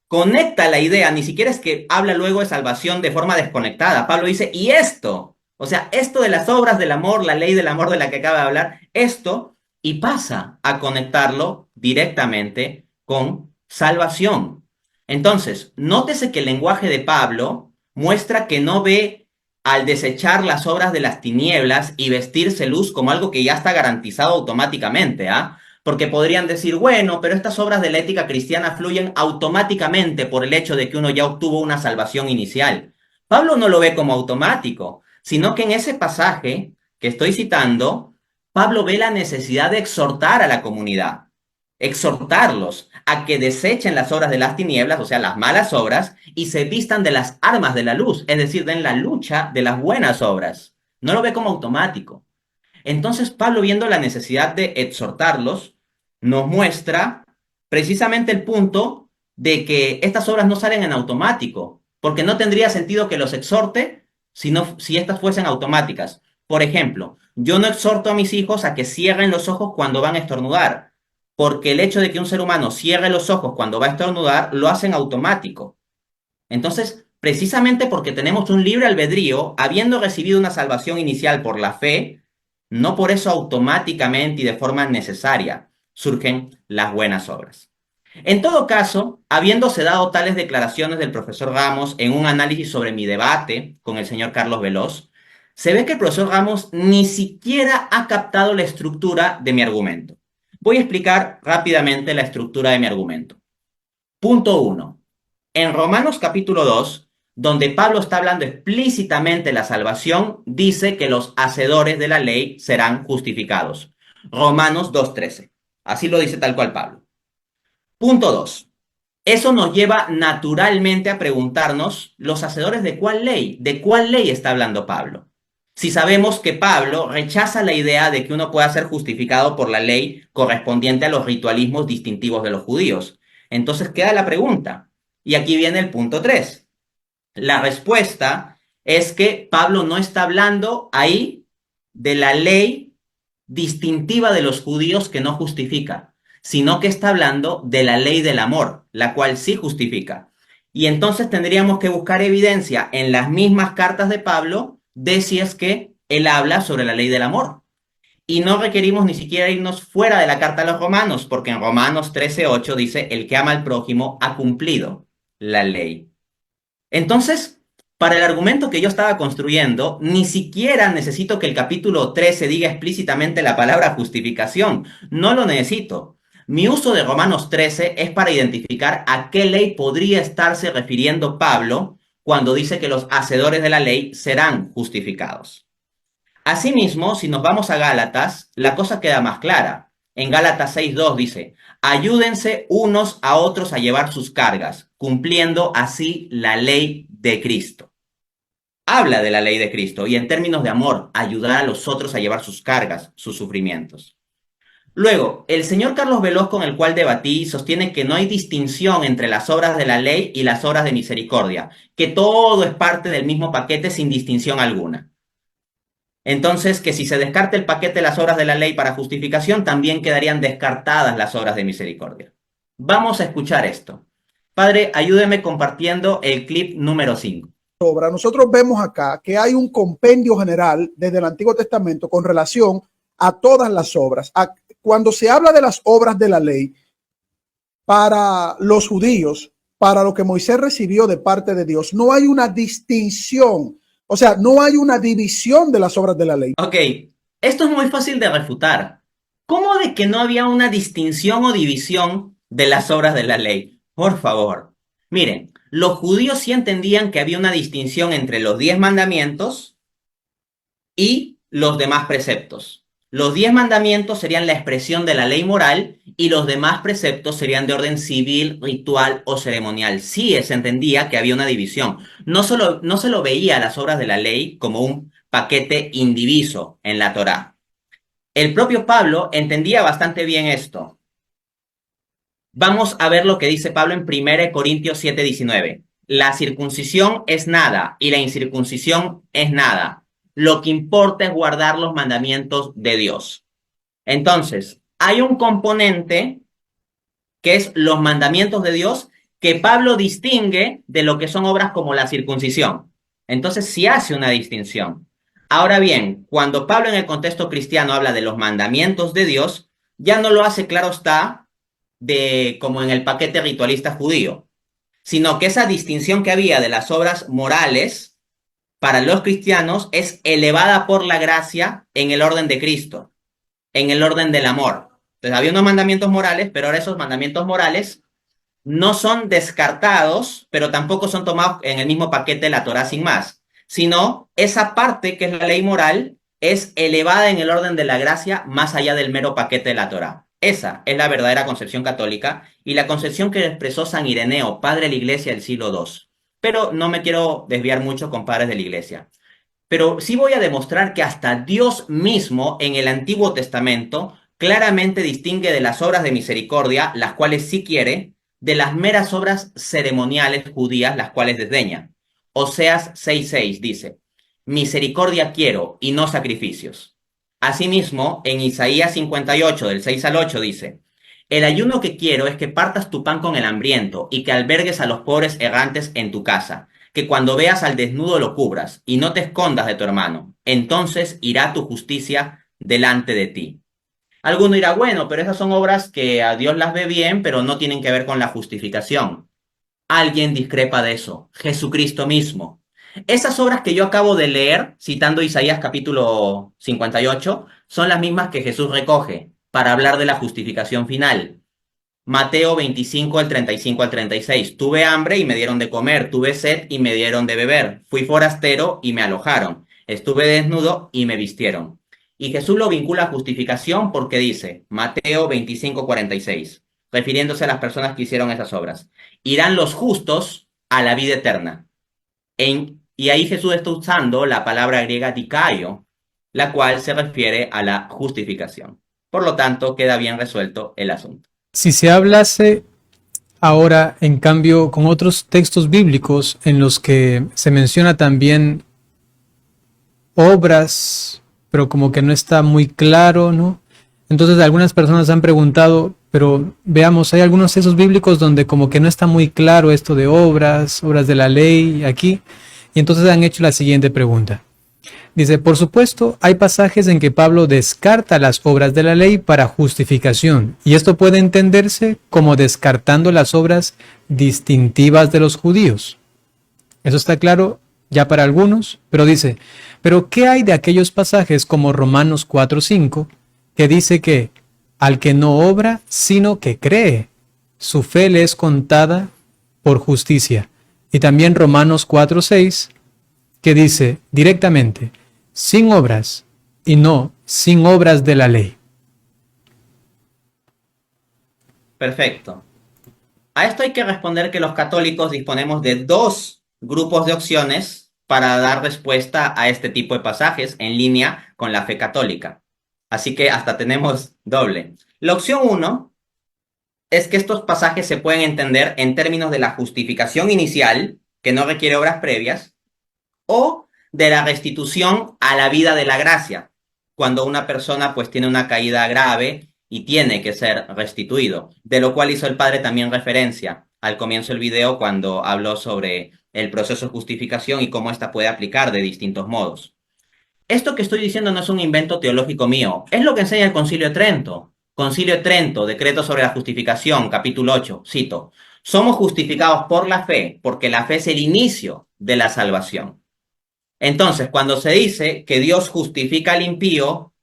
conecta la idea? Ni siquiera es que habla luego de salvación de forma desconectada. Pablo dice, y esto, o sea, esto de las obras del amor, la ley del amor de la que acaba de hablar, esto, y pasa a conectarlo directamente con salvación. Entonces, nótese que el lenguaje de Pablo muestra que no ve al desechar las obras de las tinieblas y vestirse luz como algo que ya está garantizado automáticamente, ¿ah? Porque podrían decir, bueno, pero estas obras de la ética cristiana fluyen automáticamente por el hecho de que uno ya obtuvo una salvación inicial. Pablo no lo ve como automático, sino que en ese pasaje que estoy citando, Pablo ve la necesidad de exhortar a la comunidad, exhortarlos a que desechen las obras de las tinieblas, o sea, las malas obras, y se vistan de las armas de la luz, es decir, den la lucha de las buenas obras. No lo ve como automático. Entonces, Pablo, viendo la necesidad de exhortarlos, nos muestra precisamente el punto de que estas obras no salen en automático, porque no tendría sentido que los exhorte si estas fuesen automáticas. Por ejemplo, yo no exhorto a mis hijos a que cierren los ojos cuando van a estornudar, porque el hecho de que un ser humano cierre los ojos cuando va a estornudar lo hacen automático. Entonces, precisamente porque tenemos un libre albedrío, habiendo recibido una salvación inicial por la fe, no por eso automáticamente y de forma necesaria surgen las buenas obras. En todo caso, habiéndose dado tales declaraciones del profesor Ramos en un análisis sobre mi debate con el señor Carlos Veloz, se ve que el profesor Ramos ni siquiera ha captado la estructura de mi argumento. Voy a explicar rápidamente la estructura de mi argumento. Punto 1. En Romanos capítulo 2, donde Pablo está hablando explícitamente de la salvación, dice que los hacedores de la ley serán justificados. Romanos 2:13. Así lo dice tal cual Pablo. Punto 2. Eso nos lleva naturalmente a preguntarnos, ¿los hacedores de cuál ley? ¿De cuál ley está hablando Pablo? Si sabemos que Pablo rechaza la idea de que uno pueda ser justificado por la ley correspondiente a los ritualismos distintivos de los judíos. Entonces queda la pregunta. Y aquí viene el punto 3. La respuesta es que Pablo no está hablando ahí de la ley distintiva de los judíos que no justifica, sino que está hablando de la ley del amor, la cual sí justifica. Y entonces tendríamos que buscar evidencia en las mismas cartas de Pablo de si es que él habla sobre la ley del amor. Y no requerimos ni siquiera irnos fuera de la carta a los romanos, porque en Romanos 13:8 dice, el que ama al prójimo ha cumplido la ley. Entonces, para el argumento que yo estaba construyendo, ni siquiera necesito que el capítulo 13 diga explícitamente la palabra justificación. No lo necesito. Mi uso de Romanos 13 es para identificar a qué ley podría estarse refiriendo Pablo cuando dice que los hacedores de la ley serán justificados. Asimismo, si nos vamos a Gálatas, la cosa queda más clara. En Gálatas 6:2 dice, ayúdense unos a otros a llevar sus cargas, cumpliendo así la ley de Cristo. Habla de la ley de Cristo y en términos de amor, ayudar a los otros a llevar sus cargas, sus sufrimientos. Luego, el señor Carlos Veloz, con el cual debatí, sostiene que no hay distinción entre las obras de la ley y las obras de misericordia, que todo es parte del mismo paquete sin distinción alguna. Entonces, que si se descarta el paquete de las obras de la ley para justificación, también quedarían descartadas las obras de misericordia. Vamos a escuchar esto. Padre, ayúdeme compartiendo el clip número 5. Nosotros vemos acá que hay un compendio general desde el Antiguo Testamento con relación a todas las obras. Cuando se habla de las obras de la ley, para los judíos, para lo que Moisés recibió de parte de Dios, no hay una distinción. O sea, no hay una división de las obras de la ley. Ok, esto es muy fácil de refutar. ¿Cómo de que no había una distinción o división de las obras de la ley? Por favor. Miren, los judíos sí entendían que había una distinción entre los 10 mandamientos y los demás preceptos. Los 10 mandamientos serían la expresión de la ley moral y los demás preceptos serían de orden civil, ritual o ceremonial. Sí se entendía que había una división. No se lo veía a las obras de la ley como un paquete indiviso en la Torá. El propio Pablo entendía bastante bien esto. Vamos a ver lo que dice Pablo en 1 Corintios 7:19. La circuncisión es nada y la incircuncisión es nada. Lo que importa es guardar los mandamientos de Dios. Entonces, hay un componente que es los mandamientos de Dios que Pablo distingue de lo que son obras como la circuncisión. Entonces, sí hace una distinción. Ahora bien, cuando Pablo en el contexto cristiano habla de los mandamientos de Dios, ya no lo hace, claro está, de como en el paquete ritualista judío, sino que esa distinción que había de las obras morales para los cristianos es elevada por la gracia en el orden de Cristo, en el orden del amor. Entonces había unos mandamientos morales, pero ahora esos mandamientos morales no son descartados, pero tampoco son tomados en el mismo paquete de la Torá sin más, sino esa parte que es la ley moral es elevada en el orden de la gracia más allá del mero paquete de la Torá. Esa es la verdadera concepción católica y la concepción que expresó San Ireneo, padre de la iglesia del siglo II. Pero no me quiero desviar mucho con padres de la iglesia. Pero sí voy a demostrar que hasta Dios mismo en el Antiguo Testamento claramente distingue de las obras de misericordia, las cuales sí quiere, de las meras obras ceremoniales judías, las cuales desdeña. Oseas 6:6 dice, misericordia quiero y no sacrificios. Asimismo, en Isaías 58, del 6 al 8 dice, el ayuno que quiero es que partas tu pan con el hambriento y que albergues a los pobres errantes en tu casa, que cuando veas al desnudo lo cubras y no te escondas de tu hermano. Entonces irá tu justicia delante de ti. Alguno dirá, bueno, pero esas son obras que a Dios las ve bien, pero no tienen que ver con la justificación. Alguien discrepa de eso, Jesucristo mismo. Esas obras que yo acabo de leer, citando Isaías capítulo 58, son las mismas que Jesús recoge para hablar de la justificación final. Mateo 25, al 35 al 36. Tuve hambre y me dieron de comer, tuve sed y me dieron de beber, fui forastero y me alojaron, estuve desnudo y me vistieron. Y Jesús lo vincula a justificación porque dice, Mateo 25, 46, refiriéndose a las personas que hicieron esas obras, irán los justos a la vida eterna. Y ahí Jesús está usando la palabra griega dikaio, la cual se refiere a la justificación. Por lo tanto, queda bien resuelto el asunto. Si se hablase ahora, en cambio, con otros textos bíblicos en los que se menciona también obras, pero como que no está muy claro, ¿no? Entonces algunas personas han preguntado, pero veamos, hay algunos textos bíblicos donde como que no está muy claro esto de obras, obras de la ley aquí, y entonces han hecho la siguiente pregunta. Dice, por supuesto, hay pasajes en que Pablo descarta las obras de la ley para justificación, y esto puede entenderse como descartando las obras distintivas de los judíos. Eso está claro ya para algunos, pero dice, pero ¿qué hay de aquellos pasajes como Romanos 4:5, que dice que al que no obra, sino que cree, su fe le es contada por justicia? Y también Romanos 4:6, que dice directamente, sin obras y no sin obras de la ley. Perfecto. A esto hay que responder que los católicos disponemos de dos grupos de opciones para dar respuesta a este tipo de pasajes en línea con la fe católica. Así que hasta tenemos doble. La opción 1 es que estos pasajes se pueden entender en términos de la justificación inicial, que no requiere obras previas, o de la restitución a la vida de la gracia, cuando una persona pues tiene una caída grave y tiene que ser restituido, de lo cual hizo el padre también referencia al comienzo del video cuando habló sobre el proceso de justificación y cómo ésta puede aplicar de distintos modos. Esto que estoy diciendo no es un invento teológico mío, es lo que enseña el Concilio de Trento. Concilio de Trento, Decreto sobre la Justificación, capítulo 8, cito, somos justificados por la fe, porque la fe es el inicio de la salvación. Entonces, cuando se dice que Dios justifica al impío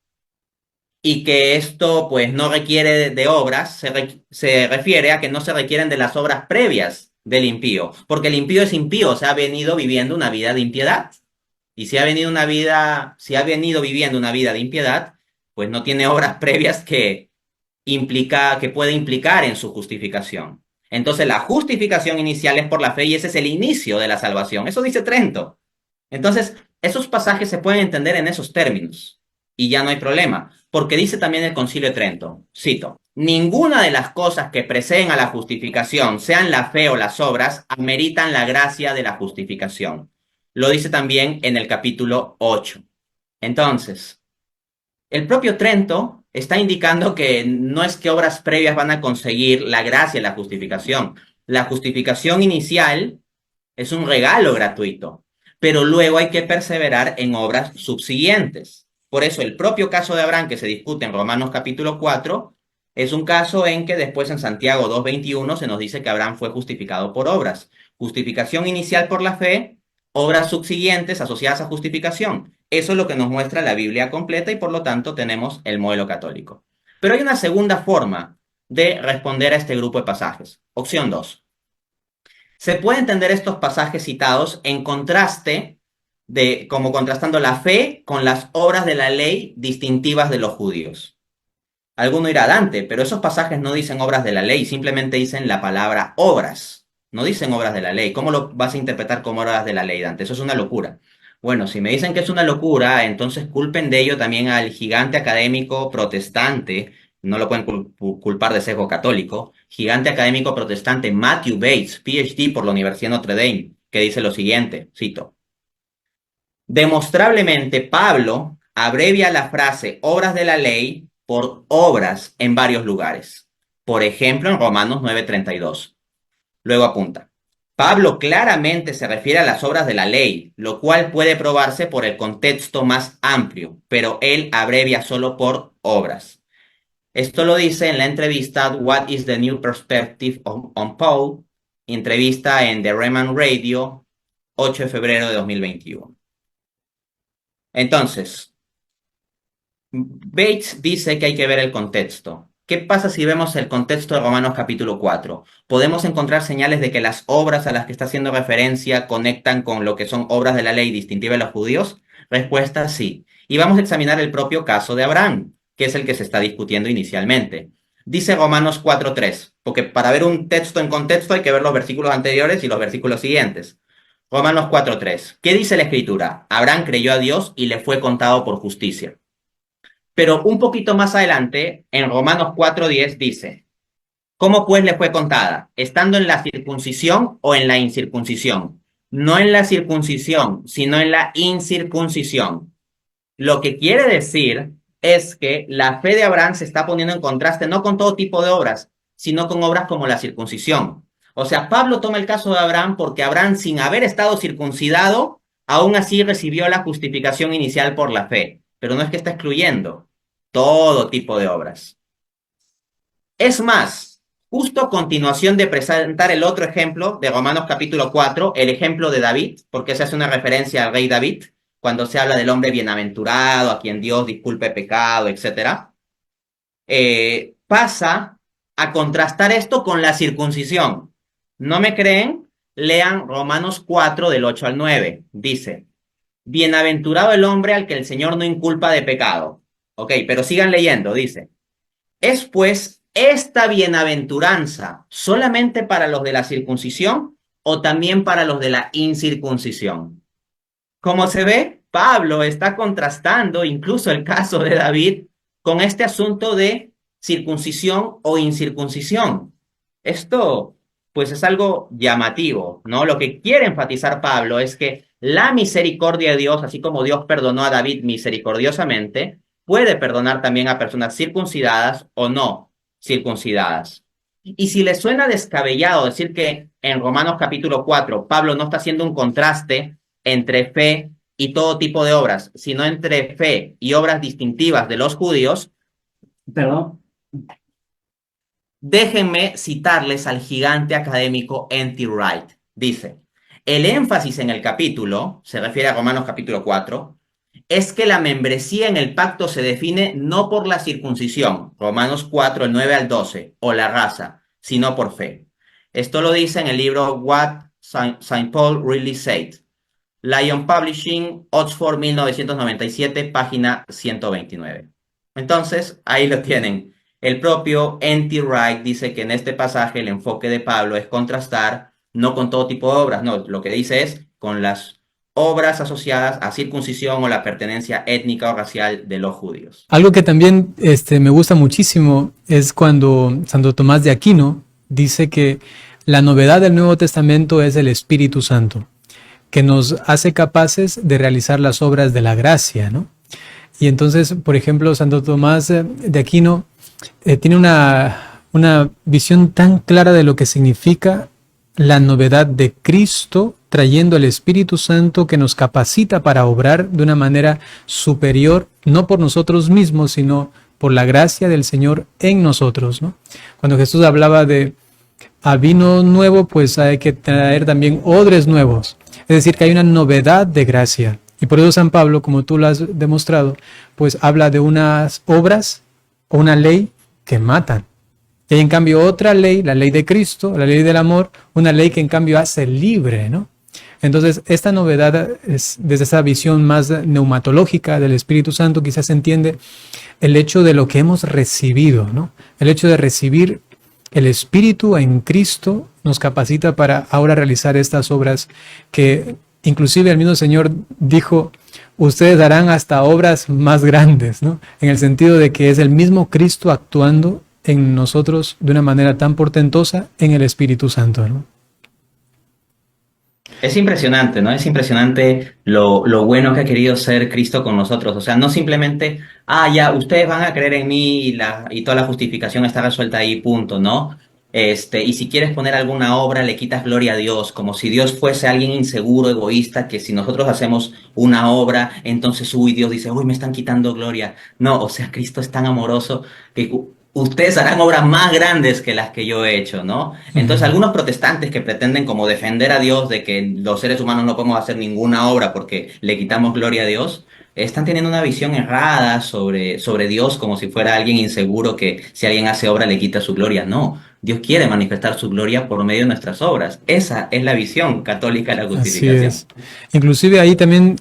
y que esto pues no requiere de obras, se refiere a que no se requieren de las obras previas del impío, porque el impío es impío, o sea, ha venido viviendo una vida de impiedad. Y si ha venido viviendo una vida de impiedad, pues no tiene obras previas que puede implicar en su justificación. Entonces, la justificación inicial es por la fe y ese es el inicio de la salvación. Eso dice Trento. Entonces, esos pasajes se pueden entender en esos términos y ya no hay problema, porque dice también el Concilio de Trento, cito, ninguna de las cosas que preceden a la justificación, sean la fe o las obras, ameritan la gracia de la justificación. Lo dice también en el capítulo 8. Entonces, el propio Trento está indicando que no es que obras previas van a conseguir la gracia de la justificación. La justificación inicial es un regalo gratuito, pero luego hay que perseverar en obras subsiguientes. Por eso el propio caso de Abraham que se discute en Romanos capítulo 4 es un caso en que después en Santiago 2:21 se nos dice que Abraham fue justificado por obras. Justificación inicial por la fe, obras subsiguientes asociadas a justificación. Eso es lo que nos muestra la Biblia completa y por lo tanto tenemos el modelo católico. Pero hay una segunda forma de responder a este grupo de pasajes. Opción 2. Se puede entender estos pasajes citados en contraste como contrastando la fe con las obras de la ley distintivas de los judíos. Alguno dirá, Dante, pero esos pasajes no dicen obras de la ley, simplemente dicen la palabra obras. No dicen obras de la ley. ¿Cómo lo vas a interpretar como obras de la ley, Dante? Eso es una locura. Bueno, si me dicen que es una locura, entonces culpen de ello también al gigante académico protestante, no lo pueden culpar de sesgo católico, gigante académico protestante Matthew Bates, PhD por la Universidad de Notre Dame, que dice lo siguiente, cito, demostrablemente Pablo abrevia la frase obras de la ley por obras en varios lugares. Por ejemplo, en Romanos 9:32. Luego apunta, Pablo claramente se refiere a las obras de la ley, lo cual puede probarse por el contexto más amplio, pero él abrevia solo por obras. Esto lo dice en la entrevista What is the New Perspective on Paul, entrevista en The Reman Radio, 8 de febrero de 2021. Entonces, Bates dice que hay que ver el contexto. ¿Qué pasa si vemos el contexto de Romanos capítulo 4? ¿Podemos encontrar señales de que las obras a las que está haciendo referencia conectan con lo que son obras de la ley distintiva de los judíos? Respuesta, sí. Y vamos a examinar el propio caso de Abraham, que es el que se está discutiendo inicialmente. Dice Romanos 4:3, porque para ver un texto en contexto hay que ver los versículos anteriores y los versículos siguientes. Romanos 4:3. ¿Qué dice la Escritura? Abraham creyó a Dios y le fue contado por justicia. Pero un poquito más adelante, en Romanos 4:10 dice, ¿cómo pues le fue contada? ¿Estando en la circuncisión o en la incircuncisión? No en la circuncisión, sino en la incircuncisión. Lo que quiere decir es que la fe de Abraham se está poniendo en contraste no con todo tipo de obras, sino con obras como la circuncisión. O sea, Pablo toma el caso de Abraham porque Abraham, sin haber estado circuncidado, aún así recibió la justificación inicial por la fe. Pero no es que está excluyendo todo tipo de obras. Es más, justo a continuación de presentar el otro ejemplo de Romanos capítulo 4, el ejemplo de David, porque se hace una referencia al rey David, cuando se habla del hombre bienaventurado, a quien Dios disculpe pecado, etc., pasa a contrastar esto con la circuncisión. ¿No me creen? Lean Romanos 4 del 8 al 9. Dice, bienaventurado el hombre al que el Señor no inculpa de pecado. Ok, pero sigan leyendo, dice. ¿Es pues esta bienaventuranza solamente para los de la circuncisión o también para los de la incircuncisión? Como se ve, Pablo está contrastando incluso el caso de David con este asunto de circuncisión o incircuncisión. Esto, pues, es algo llamativo, ¿no? Lo que quiere enfatizar Pablo es que la misericordia de Dios, así como Dios perdonó a David misericordiosamente, puede perdonar también a personas circuncidadas o no circuncidadas. Y si les suena descabellado decir que en Romanos capítulo 4 Pablo no está haciendo un contraste entre fe y todo tipo de obras, sino entre fe y obras distintivas de los judíos, perdón, déjenme citarles al gigante académico N.T. Wright. Dice, el énfasis en el capítulo, se refiere a Romanos capítulo 4, es que la membresía en el pacto se define no por la circuncisión, Romanos 4, el 9 al 12, o la raza, sino por fe. Esto lo dice en el libro What Saint Paul Really Said. Lion Publishing, Oxford, 1997, página 129. Entonces, ahí lo tienen. El propio N.T. Wright dice que en este pasaje el enfoque de Pablo es contrastar no con todo tipo de obras, no, lo que dice es con las obras asociadas a circuncisión o la pertenencia étnica o racial de los judíos. Algo que también me gusta muchísimo es cuando Santo Tomás de Aquino dice que la novedad del Nuevo Testamento es el Espíritu Santo, que nos hace capaces de realizar las obras de la gracia, ¿no? Y entonces, por ejemplo, Santo Tomás de Aquino tiene una visión tan clara de lo que significa la novedad de Cristo trayendo el Espíritu Santo que nos capacita para obrar de una manera superior, no por nosotros mismos, sino por la gracia del Señor en nosotros, ¿no? Cuando Jesús hablaba de a vino nuevo, pues hay que traer también odres nuevos. Es decir, que hay una novedad de gracia. Y por eso San Pablo, como tú lo has demostrado, pues habla de unas obras o una ley que matan. Y hay en cambio otra ley, la ley de Cristo, la ley del amor, una ley que en cambio hace libre, ¿no? Entonces, esta novedad es desde esa visión más neumatológica del Espíritu Santo, quizás se entiende el hecho de lo que hemos recibido, ¿no? El hecho de recibir el Espíritu en Cristo nos capacita para ahora realizar estas obras que inclusive el mismo Señor dijo, ustedes harán hasta obras más grandes, ¿no? En el sentido de que es el mismo Cristo actuando en nosotros de una manera tan portentosa en el Espíritu Santo, ¿no? Es impresionante, ¿no? Es impresionante lo bueno que ha querido ser Cristo con nosotros. O sea, no simplemente, ya, ustedes van a creer en mí y toda la justificación está resuelta ahí, punto, ¿no? Y si quieres poner alguna obra, le quitas gloria a Dios, como si Dios fuese alguien inseguro, egoísta, que si nosotros hacemos una obra, entonces, Dios dice, me están quitando gloria. No, o sea, Cristo es tan amoroso que ustedes harán obras más grandes que las que yo he hecho, ¿no? Entonces, algunos protestantes que pretenden como defender a Dios de que los seres humanos no podemos hacer ninguna obra porque le quitamos gloria a Dios, están teniendo una visión errada sobre Dios como si fuera alguien inseguro que si alguien hace obra le quita su gloria. No, Dios quiere manifestar su gloria por medio de nuestras obras. Esa es la visión católica de la justificación. Así es. Inclusive ahí también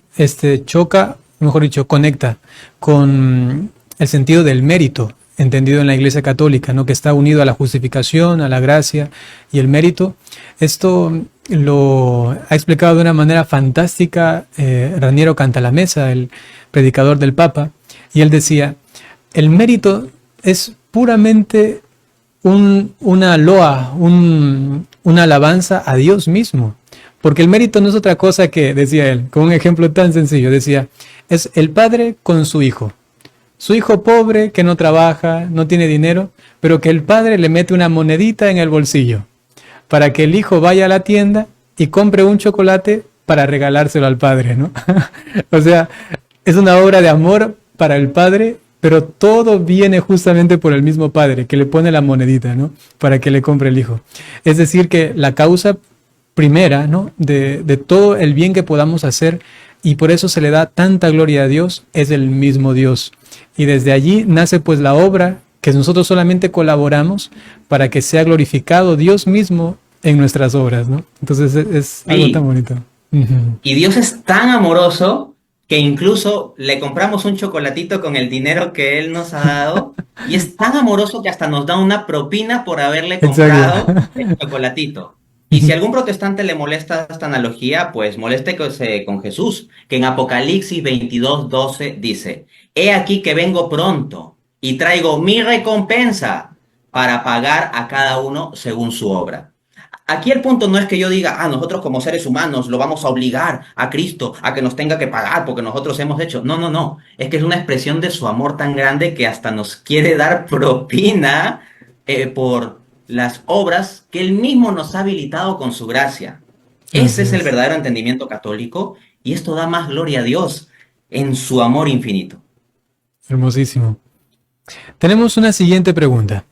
choca, mejor dicho, conecta con el sentido del mérito, entendido en la Iglesia Católica, ¿no? Que está unido a la justificación, a la gracia y el mérito. Esto lo ha explicado de una manera fantástica Raniero Cantalamessa, el predicador del Papa, y él decía, el mérito es puramente una loa, una alabanza a Dios mismo, porque el mérito no es otra cosa que, decía él, con un ejemplo tan sencillo, decía, es el padre con su hijo pobre que no trabaja, no tiene dinero, pero que el padre le mete una monedita en el bolsillo para que el hijo vaya a la tienda y compre un chocolate para regalárselo al padre, ¿no? O sea, es una obra de amor para el padre, pero todo viene justamente por el mismo padre que le pone la monedita, ¿no? Para que le compre el hijo. Es decir, que la causa primera, ¿no? de todo el bien que podamos hacer, y por eso se le da tanta gloria a Dios, es el mismo Dios. Y desde allí nace pues la obra que nosotros solamente colaboramos para que sea glorificado Dios mismo en nuestras obras, ¿no? Entonces es algo tan bonito. Y Dios es tan amoroso que incluso le compramos un chocolatito con el dinero que Él nos ha dado, y es tan amoroso que hasta nos da una propina por haberle comprado el chocolatito. Y si a algún protestante le molesta esta analogía, pues moléstese con Jesús, que en Apocalipsis 22:12 dice, he aquí que vengo pronto y traigo mi recompensa para pagar a cada uno según su obra. Aquí el punto no es que yo diga, nosotros como seres humanos lo vamos a obligar a Cristo a que nos tenga que pagar porque nosotros hemos hecho. No. Es que es una expresión de su amor tan grande que hasta nos quiere dar propina por las obras que Él mismo nos ha habilitado con su gracia. Ese es el verdadero entendimiento católico, y esto da más gloria a Dios en su amor infinito. Hermosísimo. Tenemos una siguiente pregunta.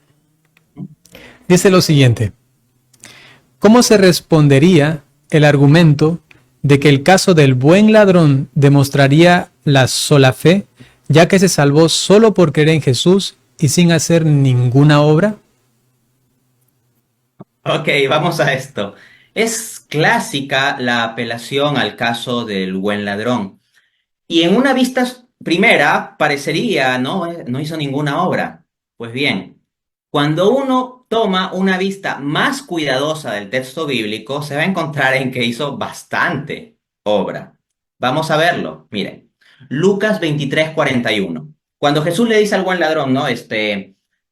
Dice lo siguiente: ¿cómo se respondería el argumento de que el caso del buen ladrón demostraría la sola fe, ya que se salvó solo por creer en Jesús y sin hacer ninguna obra? Ok, vamos a esto. Es clásica la apelación al caso del buen ladrón. Y en una vista primera parecería, ¿no? No hizo ninguna obra. Pues bien, cuando uno toma una vista más cuidadosa del texto bíblico, se va a encontrar en que hizo bastante obra. Vamos a verlo. Miren, Lucas 23:41. Cuando Jesús le dice al buen ladrón, ¿no?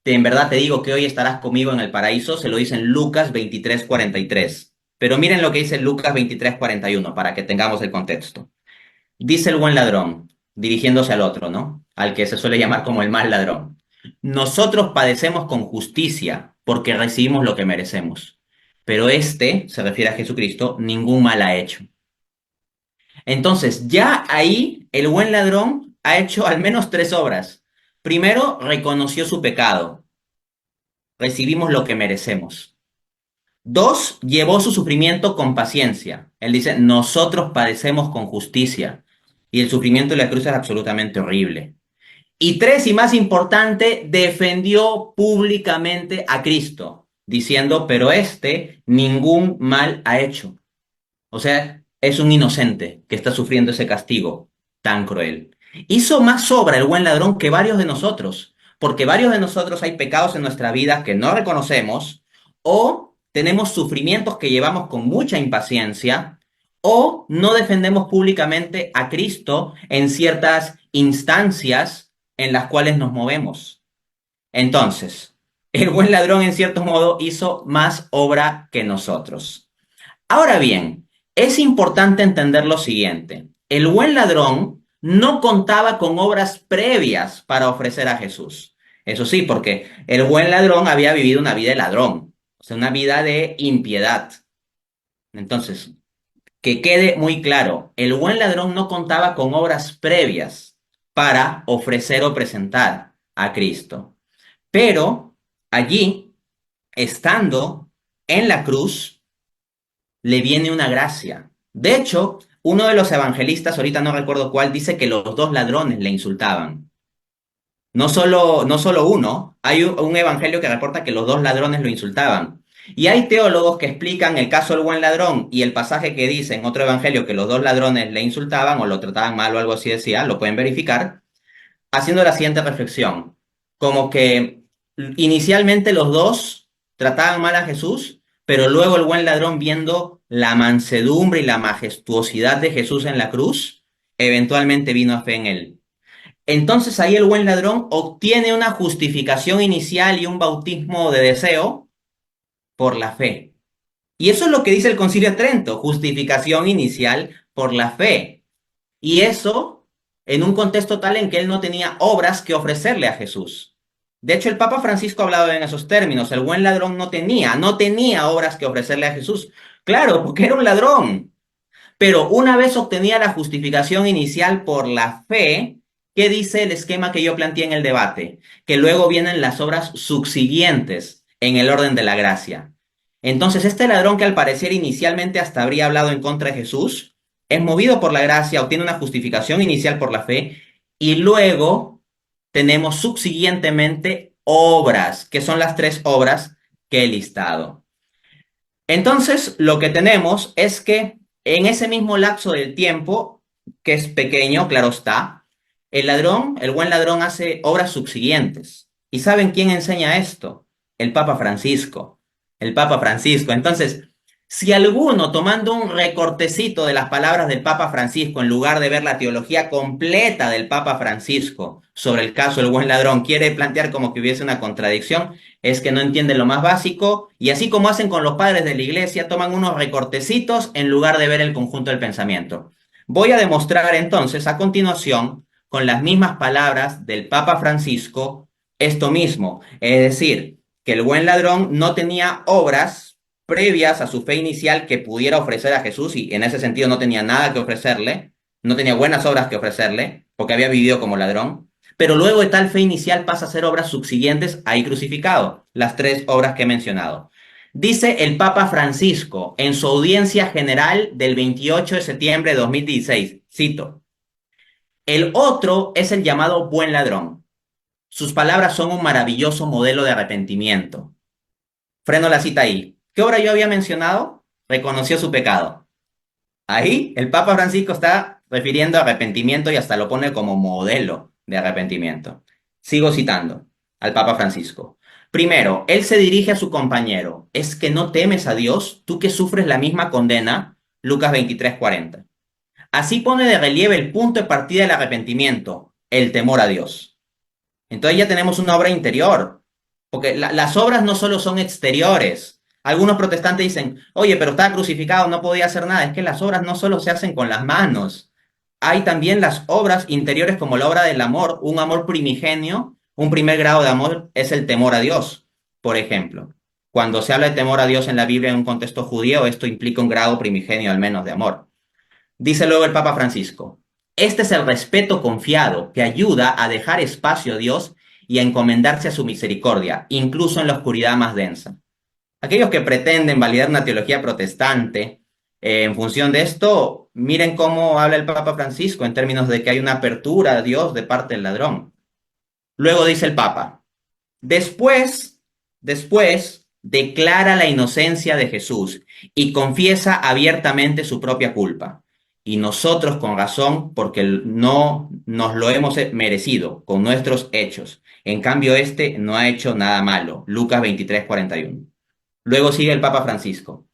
En verdad te digo que hoy estarás conmigo en el paraíso, se lo dice en Lucas 23:43. Pero miren lo que dice Lucas 23:41 para que tengamos el contexto. Dice el buen ladrón, dirigiéndose al otro, ¿no? Al que se suele llamar como el mal ladrón. Nosotros padecemos con justicia porque recibimos lo que merecemos. Pero este, se refiere a Jesucristo, ningún mal ha hecho. Entonces, ya ahí el buen ladrón ha hecho al menos tres obras. Primero, reconoció su pecado. Recibimos lo que merecemos. Dos, llevó su sufrimiento con paciencia. Él dice, nosotros padecemos con justicia. Y el sufrimiento de la cruz es absolutamente horrible. Y tres, y más importante, defendió públicamente a Cristo, diciendo, pero este ningún mal ha hecho. O sea, es un inocente que está sufriendo ese castigo tan cruel. Hizo más obra el buen ladrón que varios de nosotros, porque varios de nosotros hay pecados en nuestra vida que no reconocemos o tenemos sufrimientos que llevamos con mucha impaciencia o no defendemos públicamente a Cristo en ciertas instancias en las cuales nos movemos. Entonces, el buen ladrón en cierto modo hizo más obra que nosotros. Ahora bien, es importante entender lo siguiente. El buen ladrón no contaba con obras previas para ofrecer a Jesús. Eso sí, porque el buen ladrón había vivido una vida de ladrón, o sea, una vida de impiedad. Entonces, que quede muy claro, el buen ladrón no contaba con obras previas para ofrecer o presentar a Cristo. Pero allí, estando en la cruz, le viene una gracia. De hecho, uno de los evangelistas, ahorita no recuerdo cuál, dice que los dos ladrones le insultaban. No solo uno, hay un evangelio que reporta que los dos ladrones lo insultaban. Y hay teólogos que explican el caso del buen ladrón y el pasaje que dice en otro evangelio que los dos ladrones le insultaban o lo trataban mal o algo así decía, lo pueden verificar, haciendo la siguiente reflexión. Como que inicialmente los dos trataban mal a Jesús, pero luego el buen ladrón, viendo la mansedumbre y la majestuosidad de Jesús en la cruz, eventualmente vino a fe en él. Entonces ahí el buen ladrón obtiene una justificación inicial y un bautismo de deseo por la fe. Y eso es lo que dice el Concilio de Trento, justificación inicial por la fe. Y eso en un contexto tal en que él no tenía obras que ofrecerle a Jesús. De hecho, el Papa Francisco ha hablado en esos términos. El buen ladrón no tenía obras que ofrecerle a Jesús. Claro, porque era un ladrón. Pero una vez obtenía la justificación inicial por la fe, ¿qué dice el esquema que yo planteé en el debate? Que luego vienen las obras subsiguientes en el orden de la gracia. Entonces, este ladrón que al parecer inicialmente hasta habría hablado en contra de Jesús, es movido por la gracia, obtiene una justificación inicial por la fe, y luego tenemos subsiguientemente obras, que son las tres obras que he listado. Entonces, lo que tenemos es que en ese mismo lapso del tiempo, que es pequeño, claro está, el buen ladrón hace obras subsiguientes. ¿Y saben quién enseña esto? El Papa Francisco. El Papa Francisco. Entonces, si alguno, tomando un recortecito de las palabras del Papa Francisco, en lugar de ver la teología completa del Papa Francisco sobre el caso del buen ladrón, quiere plantear como que hubiese una contradicción, es que no entiende lo más básico, y así como hacen con los padres de la iglesia, toman unos recortecitos en lugar de ver el conjunto del pensamiento. Voy a demostrar entonces a continuación, con las mismas palabras del Papa Francisco, esto mismo, es decir, que el buen ladrón no tenía obras previas a su fe inicial que pudiera ofrecer a Jesús, y en ese sentido no tenía nada que ofrecerle, no tenía buenas obras que ofrecerle, porque había vivido como ladrón, pero luego de tal fe inicial pasa a ser obras subsiguientes ahí crucificado, las tres obras que he mencionado. Dice el Papa Francisco en su audiencia general del 28 de septiembre de 2016, cito, el otro es el llamado buen ladrón. Sus palabras son un maravilloso modelo de arrepentimiento. Freno la cita ahí. ¿Qué obra yo había mencionado? Reconoció su pecado. Ahí el Papa Francisco está refiriendo a arrepentimiento y hasta lo pone como modelo de arrepentimiento. Sigo citando al Papa Francisco. Primero, él se dirige a su compañero. ¿Es que no temes a Dios, tú que sufres la misma condena? Lucas 23:40. Así pone de relieve el punto de partida del arrepentimiento, el temor a Dios. Entonces ya tenemos una obra interior, porque las obras no solo son exteriores. Algunos protestantes dicen, oye, pero estaba crucificado, no podía hacer nada. Es que las obras no solo se hacen con las manos. Hay también las obras interiores como la obra del amor, un amor primigenio. Un primer grado de amor es el temor a Dios, por ejemplo. Cuando se habla de temor a Dios en la Biblia en un contexto judío, esto implica un grado primigenio al menos de amor. Dice luego el Papa Francisco, este es el respeto confiado que ayuda a dejar espacio a Dios y a encomendarse a su misericordia, incluso en la oscuridad más densa. Aquellos que pretenden validar una teología protestante, en función de esto, miren cómo habla el Papa Francisco en términos de que hay una apertura a Dios de parte del ladrón. Luego dice el Papa, después, declara la inocencia de Jesús y confiesa abiertamente su propia culpa. Y nosotros con razón, porque no nos lo hemos merecido con nuestros hechos. En cambio, este no ha hecho nada malo. Lucas 23:41. Luego sigue el Papa Francisco.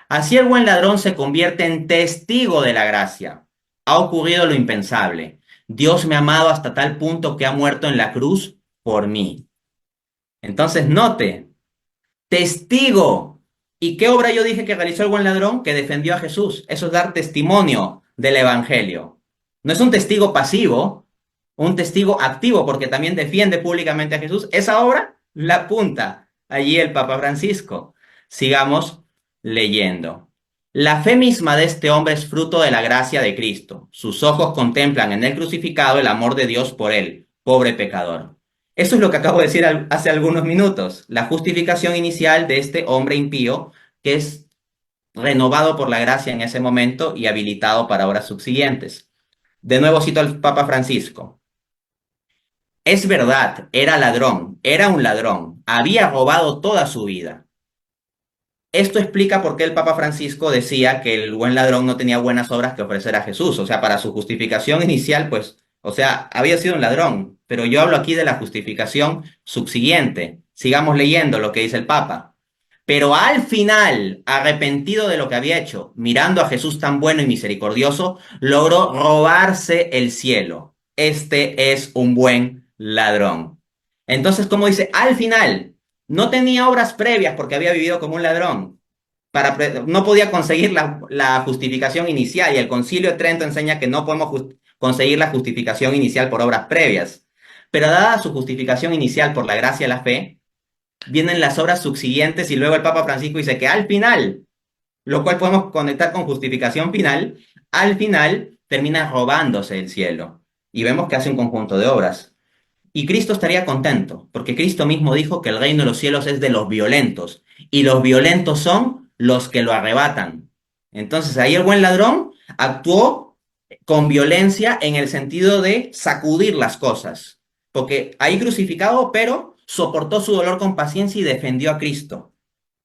Así el buen ladrón se convierte en testigo de la gracia. Ha ocurrido lo impensable. Dios me ha amado hasta tal punto que ha muerto en la cruz por mí. Entonces, note, testigo. ¿Y qué obra yo dije que realizó el buen ladrón? Que defendió a Jesús. Eso es dar testimonio del Evangelio. No es un testigo pasivo, un testigo activo, porque también defiende públicamente a Jesús. Esa obra la apunta allí el Papa Francisco. Sigamos leyendo. La fe misma de este hombre es fruto de la gracia de Cristo. Sus ojos contemplan en el crucificado el amor de Dios por él, pobre pecador. Eso es lo que acabo de decir hace algunos minutos. La justificación inicial de este hombre impío que es renovado por la gracia en ese momento y habilitado para obras subsiguientes. De nuevo cito al Papa Francisco. Es verdad, era un ladrón, había robado toda su vida. Esto explica por qué el Papa Francisco decía que el buen ladrón no tenía buenas obras que ofrecer a Jesús. O sea, para su justificación inicial, pues, o sea, había sido un ladrón. Pero yo hablo aquí de la justificación subsiguiente. Sigamos leyendo lo que dice el Papa. Pero al final, arrepentido de lo que había hecho, mirando a Jesús tan bueno y misericordioso, logró robarse el cielo. Este es un buen ladrón. Entonces, como dice, al final, no tenía obras previas porque había vivido como un ladrón. No podía conseguir la justificación inicial, y el Concilio de Trento enseña que no podemos conseguir la justificación inicial por obras previas. Pero dada su justificación inicial por la gracia de la fe, vienen las obras subsiguientes y luego el Papa Francisco dice que al final, lo cual podemos conectar con justificación final, al final termina robándose el cielo. Y vemos que hace un conjunto de obras. Y Cristo estaría contento, porque Cristo mismo dijo que el reino de los cielos es de los violentos, y los violentos son los que lo arrebatan. Entonces ahí el buen ladrón actuó con violencia en el sentido de sacudir las cosas, porque ahí crucificado, pero soportó su dolor con paciencia y defendió a Cristo.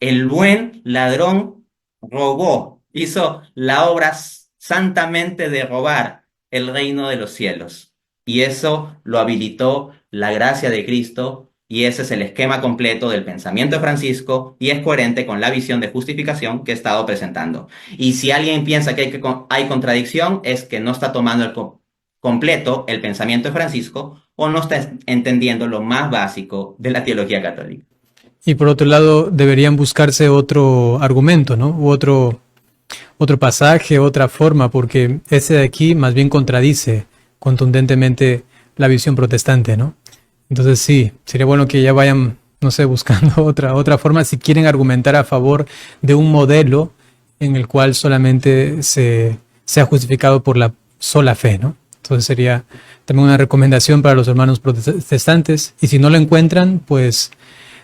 El buen ladrón robó, hizo la obra santamente de robar el reino de los cielos. Y eso lo habilitó la gracia de Cristo, y ese es el esquema completo del pensamiento de Francisco, y es coherente con la visión de justificación que he estado presentando. Y si alguien piensa que hay contradicción, es que no está tomando completo el pensamiento de Francisco o no está entendiendo lo más básico de la teología católica. Y por otro lado, deberían buscarse otro argumento, ¿no? U otro pasaje, otra forma, porque ese de aquí más bien contradice contundentemente la visión protestante, ¿no? Entonces sí, sería bueno que ya vayan, no sé, buscando otra forma si quieren argumentar a favor de un modelo en el cual solamente se ha justificado por la sola fe, ¿no? Entonces sería también una recomendación para los hermanos protestantes, y si no lo encuentran, pues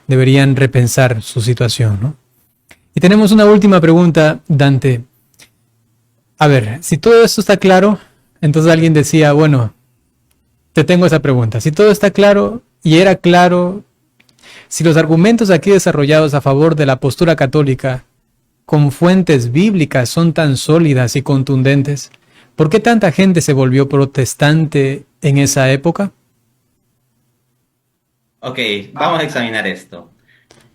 deberían repensar su situación, ¿no? Y tenemos una última pregunta, Dante. A ver, si todo esto está claro, entonces alguien decía, bueno, te tengo esa pregunta. Si todo está claro y era claro, si los argumentos aquí desarrollados a favor de la postura católica con fuentes bíblicas son tan sólidas y contundentes? ¿Por qué tanta gente se volvió protestante en esa época? Ok, vamos a examinar esto.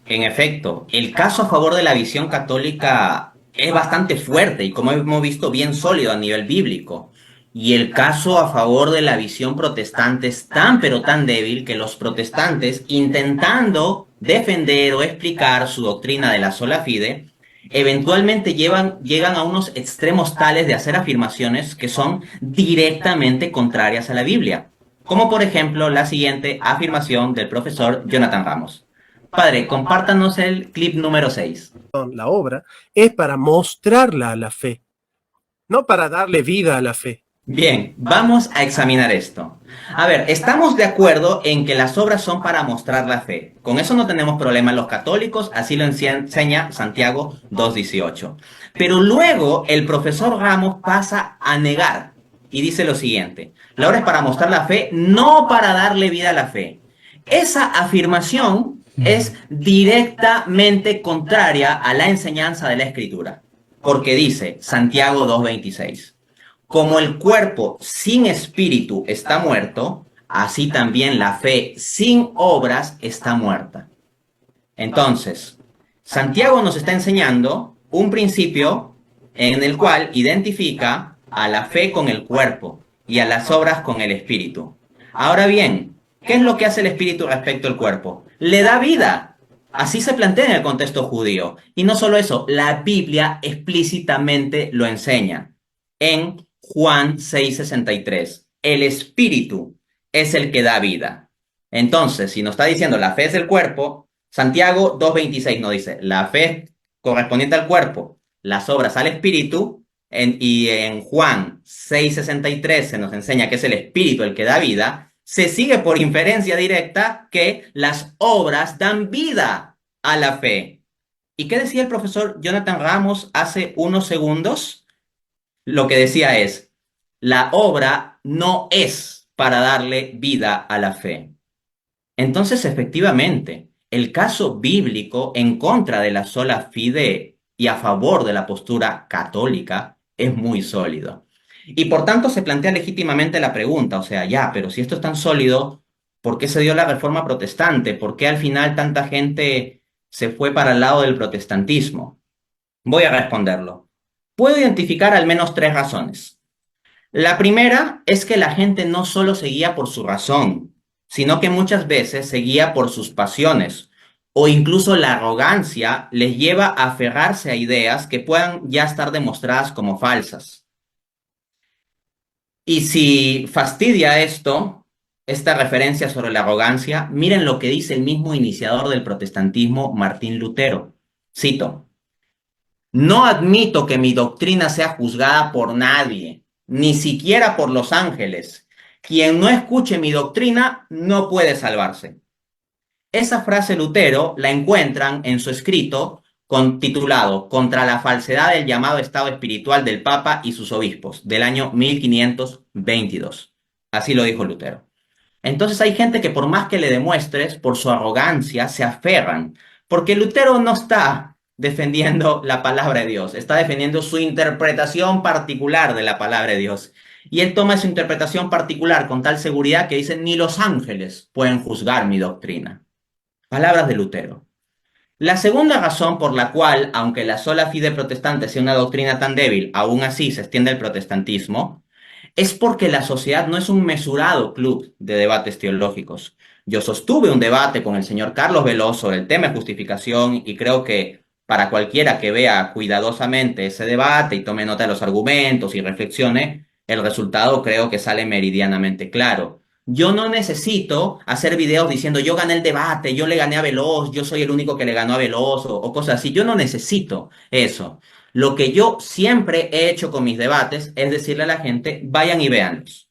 En efecto, el caso a favor de la visión católica es bastante fuerte y, como hemos visto, bien sólido a nivel bíblico. Y el caso a favor de la visión protestante es tan pero tan débil que los protestantes, intentando defender o explicar su doctrina de la sola fide, eventualmente llegan a unos extremos tales de hacer afirmaciones que son directamente contrarias a la Biblia. Como por ejemplo la siguiente afirmación del profesor Jonathan Ramos. Padre, compártanos el clip número 6. La obra es para mostrarla a la fe, no para darle vida a la fe. Bien, vamos a examinar esto. A ver, estamos de acuerdo en que las obras son para mostrar la fe. Con eso no tenemos problema los católicos, así lo enseña Santiago 2:18. Pero luego el profesor Ramos pasa a negar y dice lo siguiente: la obra es para mostrar la fe, no para darle vida a la fe. Esa afirmación es directamente contraria a la enseñanza de la Escritura, porque dice Santiago 2:26. Como el cuerpo sin espíritu está muerto, así también la fe sin obras está muerta. Entonces, Santiago nos está enseñando un principio en el cual identifica a la fe con el cuerpo y a las obras con el espíritu. Ahora bien, ¿qué es lo que hace el espíritu respecto al cuerpo? Le da vida. Así se plantea en el contexto judío. Y no solo eso, la Biblia explícitamente lo enseña. En Juan 6:63, el espíritu es el que da vida. Entonces, si nos está diciendo la fe es el cuerpo, Santiago 2:26 nos dice la fe correspondiente al cuerpo, las obras al espíritu, y en Juan 6:63 se nos enseña que es el espíritu el que da vida. Se sigue por inferencia directa que las obras dan vida a la fe. ¿Y qué decía el profesor Jonathan Ramos hace unos segundos? Lo que decía es, la obra no es para darle vida a la fe. Entonces, efectivamente, el caso bíblico en contra de la sola fide y a favor de la postura católica es muy sólido. Y por tanto se plantea legítimamente la pregunta, o sea, ya, pero si esto es tan sólido, ¿por qué se dio la reforma protestante? ¿Por qué al final tanta gente se fue para el lado del protestantismo? Voy a responderlo. Puedo identificar al menos 3 razones. La primera es que la gente no solo seguía por su razón, sino que muchas veces seguía por sus pasiones, o incluso la arrogancia les lleva a aferrarse a ideas que puedan ya estar demostradas como falsas. Y si fastidia esta referencia sobre la arrogancia, miren lo que dice el mismo iniciador del protestantismo, Martín Lutero. Cito: no admito que mi doctrina sea juzgada por nadie, ni siquiera por los ángeles. Quien no escuche mi doctrina no puede salvarse. Esa frase Lutero la encuentran en su escrito titulado Contra la falsedad del llamado estado espiritual del Papa y sus obispos, del año 1522. Así lo dijo Lutero. Entonces hay gente que por más que le demuestres, por su arrogancia, se aferran, porque Lutero no está defendiendo la palabra de Dios, está defendiendo su interpretación particular de la palabra de Dios. Y él toma su interpretación particular con tal seguridad que dice, ni los ángeles pueden juzgar mi doctrina. Palabras de Lutero. La segunda razón por la cual, aunque la sola fide protestante sea una doctrina tan débil, aún así se extiende el protestantismo, es porque la sociedad no es un mesurado club de debates teológicos. Yo sostuve un debate con el señor Carlos Veloz sobre el tema de justificación y creo que para cualquiera que vea cuidadosamente ese debate y tome nota de los argumentos y reflexione, el resultado creo que sale meridianamente claro. Yo no necesito hacer videos diciendo yo gané el debate, yo le gané a Veloz, yo soy el único que le ganó a Veloz o cosas así. Yo no necesito eso. Lo que yo siempre he hecho con mis debates es decirle a la gente, vayan y véanlos.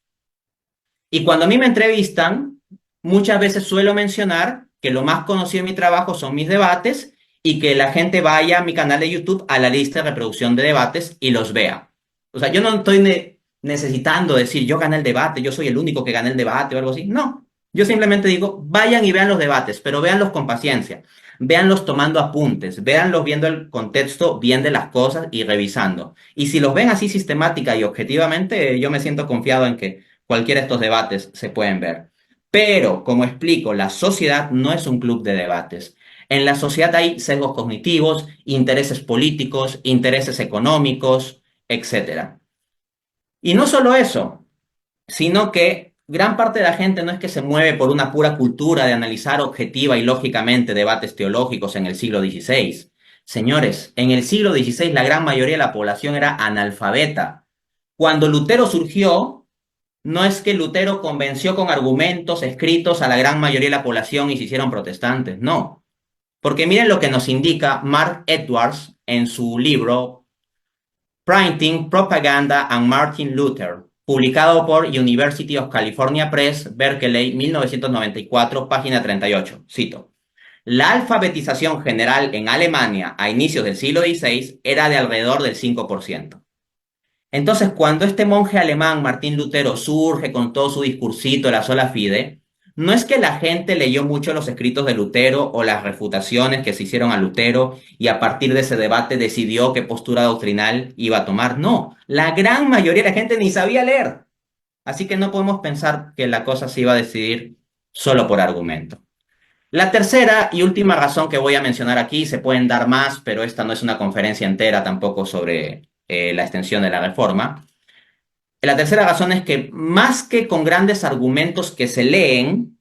Y cuando a mí me entrevistan, muchas veces suelo mencionar que lo más conocido en mi trabajo son mis debates y que la gente vaya a mi canal de YouTube a la lista de reproducción de debates y los vea. O sea, yo no estoy necesitando decir yo gané el debate, yo soy el único que gané el debate o algo así. No, Yo simplemente digo, vayan y vean los debates, pero véanlos con paciencia, véanlos tomando apuntes, véanlos viendo el contexto bien de las cosas y revisando. Y si los ven así sistemática y objetivamente, yo me siento confiado en que cualquiera de estos debates se pueden ver. Pero, como explico, la sociedad no es un club de debates. En la sociedad hay sesgos cognitivos, intereses políticos, intereses económicos, etcétera. Y no solo eso, sino que gran parte de la gente no es que se mueve por una pura cultura de analizar objetiva y lógicamente debates teológicos en el siglo XVI. Señores, en el siglo XVI la gran mayoría de la población era analfabeta. Cuando Lutero surgió, no es que Lutero convenció con argumentos escritos a la gran mayoría de la población y se hicieron protestantes, no. Porque miren lo que nos indica Mark Edwards en su libro Printing, Propaganda and Martin Luther, publicado por University of California Press, Berkeley, 1994, página 38. Cito. La alfabetización general en Alemania a inicios del siglo XVI era de alrededor del 5%. Entonces, cuando este monje alemán, Martín Lutero, surge con todo su discursito de la sola fide, no es que la gente leyó mucho los escritos de Lutero o las refutaciones que se hicieron a Lutero y a partir de ese debate decidió qué postura doctrinal iba a tomar. No, la gran mayoría de la gente ni sabía leer. Así que no podemos pensar que la cosa se iba a decidir solo por argumento. La tercera y última razón que voy a mencionar aquí, se pueden dar más, pero esta no es una conferencia entera tampoco sobre la extensión de la reforma. La tercera razón es que más que con grandes argumentos que se leen,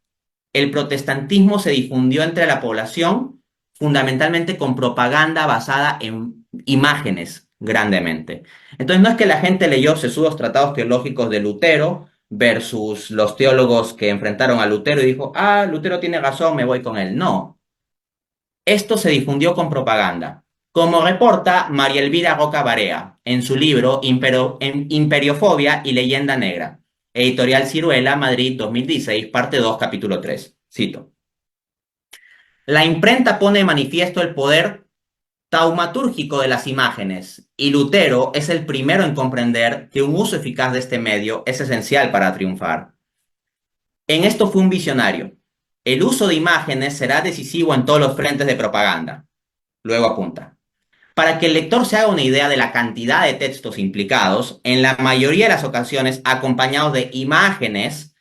el protestantismo se difundió entre la población fundamentalmente con propaganda basada en imágenes grandemente. Entonces no es que la gente leyó sesudos tratados teológicos de Lutero versus los teólogos que enfrentaron a Lutero y dijo, ah, Lutero tiene razón, me voy con él. No, esto se difundió con propaganda. Como reporta María Elvira Roca Barea en su libro Imperiofobia y Leyenda Negra, Editorial Ciruela, Madrid 2016, parte 2, capítulo 3. Cito. La imprenta pone de manifiesto el poder taumatúrgico de las imágenes, y Lutero es el primero en comprender que un uso eficaz de este medio es esencial para triunfar. En esto fue un visionario. El uso de imágenes será decisivo en todos los frentes de propaganda. Luego apunta. Para que el lector se haga una idea de la cantidad de textos implicados, en la mayoría de las ocasiones acompañados de imágenes,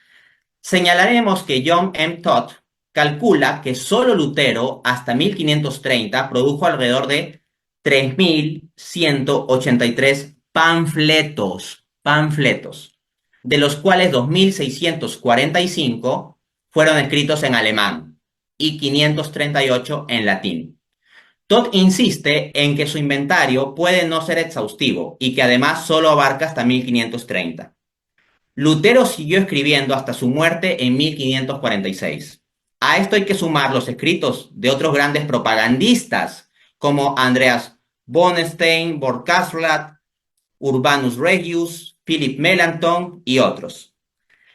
señalaremos que John M. Todd calcula que solo Lutero hasta 1530 produjo alrededor de 3.183 panfletos, de los cuales 2.645 fueron escritos en alemán y 538 en latín. Todd insiste en que su inventario puede no ser exhaustivo y que además solo abarca hasta 1530. Lutero siguió escribiendo hasta su muerte en 1546. A esto hay que sumar los escritos de otros grandes propagandistas como Andreas Bodenstein, Burkhardt, Urbanus Regius, Philip Melanchthon y otros.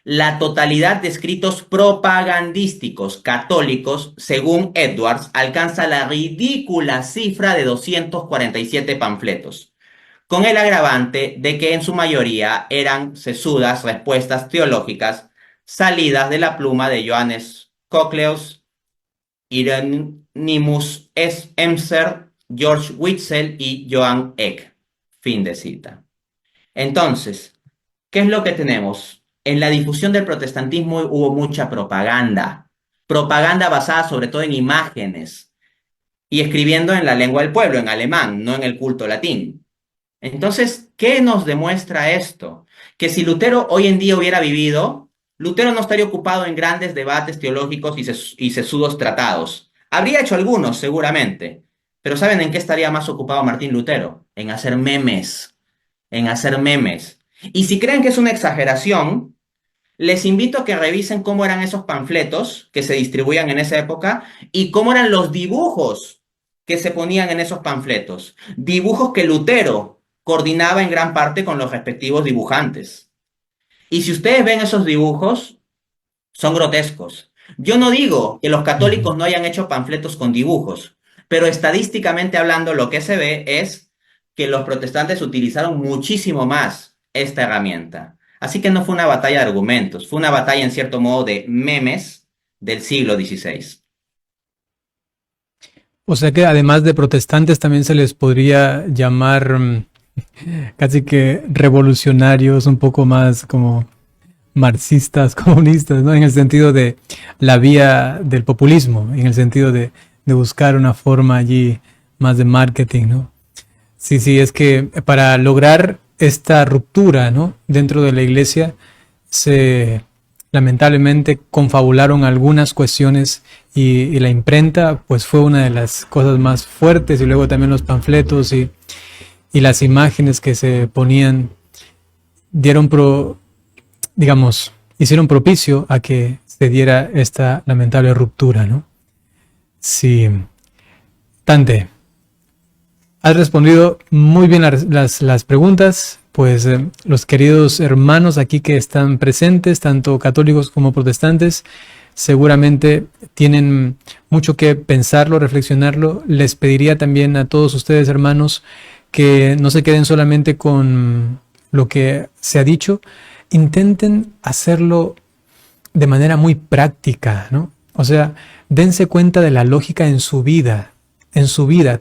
La totalidad de escritos propagandísticos católicos, según Edwards, alcanza la ridícula cifra de 247 panfletos, con el agravante de que en su mayoría eran sesudas respuestas teológicas salidas de la pluma de Johannes Cochleus, Hieronymus Emser, George Witzel y Johann Eck. Fin de cita. Entonces, ¿qué es lo que tenemos? En la difusión del protestantismo hubo mucha propaganda basada sobre todo en imágenes y escribiendo en la lengua del pueblo, en alemán, no en el culto latín. Entonces, ¿qué nos demuestra esto? Que si Lutero hoy en día hubiera vivido, Lutero no estaría ocupado en grandes debates teológicos y sesudos tratados. Habría hecho algunos, seguramente, pero ¿saben en qué estaría más ocupado Martín Lutero? En hacer memes. Y si creen que es una exageración, les invito a que revisen cómo eran esos panfletos que se distribuían en esa época y cómo eran los dibujos que se ponían en esos panfletos. Dibujos que Lutero coordinaba en gran parte con los respectivos dibujantes. Y si ustedes ven esos dibujos, son grotescos. Yo no digo que los católicos no hayan hecho panfletos con dibujos, pero estadísticamente hablando, lo que se ve es que los protestantes utilizaron muchísimo más esta herramienta. Así que no fue una batalla de argumentos, fue una batalla en cierto modo de memes del siglo XVI. O sea que además de protestantes también se les podría llamar casi que revolucionarios, un poco más como marxistas, comunistas, ¿no? En el sentido de la vía del populismo, en el sentido de buscar una forma allí más de marketing, ¿no? Sí, sí, es que para lograr esta ruptura, ¿no? Dentro de la iglesia se lamentablemente confabularon algunas cuestiones y la imprenta pues fue una de las cosas más fuertes, y luego también los panfletos y las imágenes que se ponían dieron digamos, hicieron propicio a que se diera esta lamentable ruptura, ¿no? Sí. Dante, has respondido muy bien las preguntas. Pues los queridos hermanos aquí que están presentes, tanto católicos como protestantes, seguramente tienen mucho que pensarlo, reflexionarlo. Les pediría también a todos ustedes, hermanos, que no se queden solamente con lo que se ha dicho, intenten hacerlo de manera muy práctica, ¿no? O sea, dense cuenta de la lógica en su vida,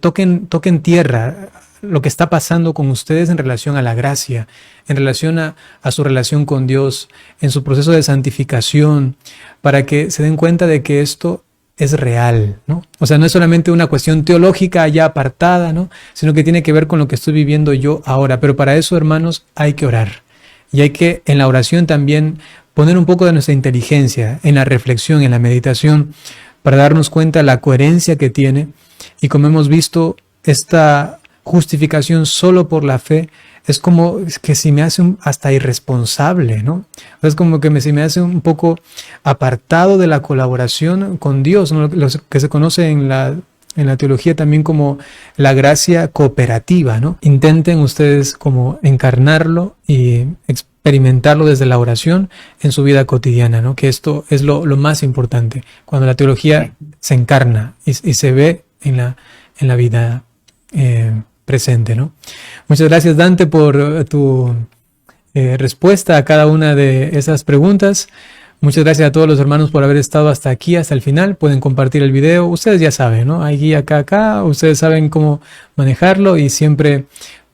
toquen tierra lo que está pasando con ustedes en relación a la gracia, en relación a su relación con Dios, en su proceso de santificación, para que se den cuenta de que esto es real, ¿no? O sea, no es solamente una cuestión teológica ya apartada, ¿no? Sino que tiene que ver con lo que estoy viviendo yo ahora. Pero para eso, hermanos, hay que orar. Y hay que en la oración también poner un poco de nuestra inteligencia en la reflexión, en la meditación, para darnos cuenta de la coherencia que tiene. Y como hemos visto, esta justificación solo por la fe es como que se me hace hasta irresponsable, ¿no? Es como que se me hace un poco apartado de la colaboración con Dios, ¿no? Lo que se conoce en la teología también como la gracia cooperativa, ¿no? Intenten ustedes como encarnarlo y experimentarlo desde la oración en su vida cotidiana, ¿no? Que esto es lo más importante, cuando la teología se encarna y se ve en la vida presente, ¿no? Muchas gracias, Dante, por tu respuesta a cada una de esas preguntas. Muchas gracias a todos los hermanos por haber estado hasta aquí, hasta el final. Pueden compartir el video. Ustedes ya saben, ¿no? Hay guía acá. Ustedes saben cómo manejarlo, y siempre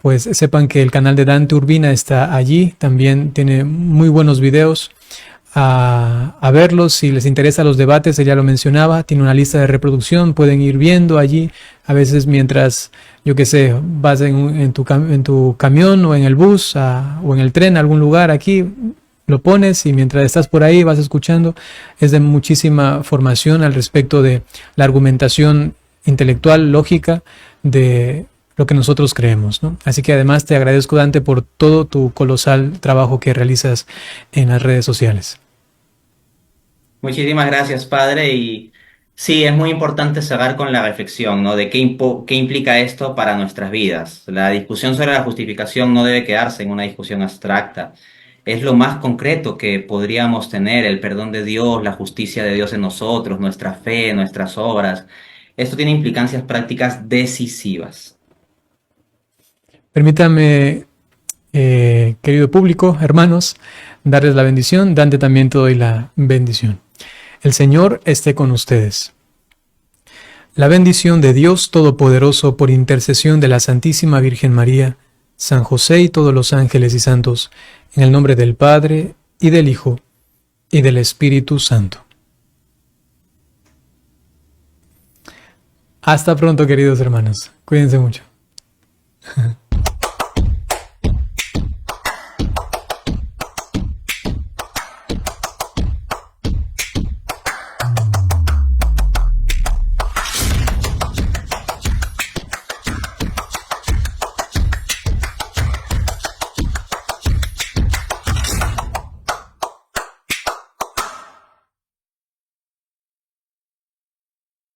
pues sepan que el canal de Dante Urbina está allí. También tiene muy buenos videos. A verlos, si les interesa los debates, ya lo mencionaba, tiene una lista de reproducción, pueden ir viendo allí, a veces mientras, yo qué sé, vas en tu camión o en el bus o en el tren a algún lugar, aquí lo pones y mientras estás por ahí vas escuchando. Es de muchísima formación al respecto de la argumentación intelectual, lógica, de lo que nosotros creemos, ¿no? Así que además te agradezco, Dante, por todo tu colosal trabajo que realizas en las redes sociales. Muchísimas gracias, padre. Y sí, es muy importante cerrar con la reflexión, ¿no? De qué implica esto para nuestras vidas. La discusión sobre la justificación no debe quedarse en una discusión abstracta. Es lo más concreto que podríamos tener: el perdón de Dios, la justicia de Dios en nosotros, nuestra fe, nuestras obras. Esto tiene implicancias prácticas decisivas. Permítame, querido público, hermanos, darles la bendición. Dante, también te doy la bendición. El Señor esté con ustedes. La bendición de Dios Todopoderoso, por intercesión de la Santísima Virgen María, San José y todos los ángeles y santos, en el nombre del Padre, y del Hijo, y del Espíritu Santo. Hasta pronto, queridos hermanos. Cuídense mucho.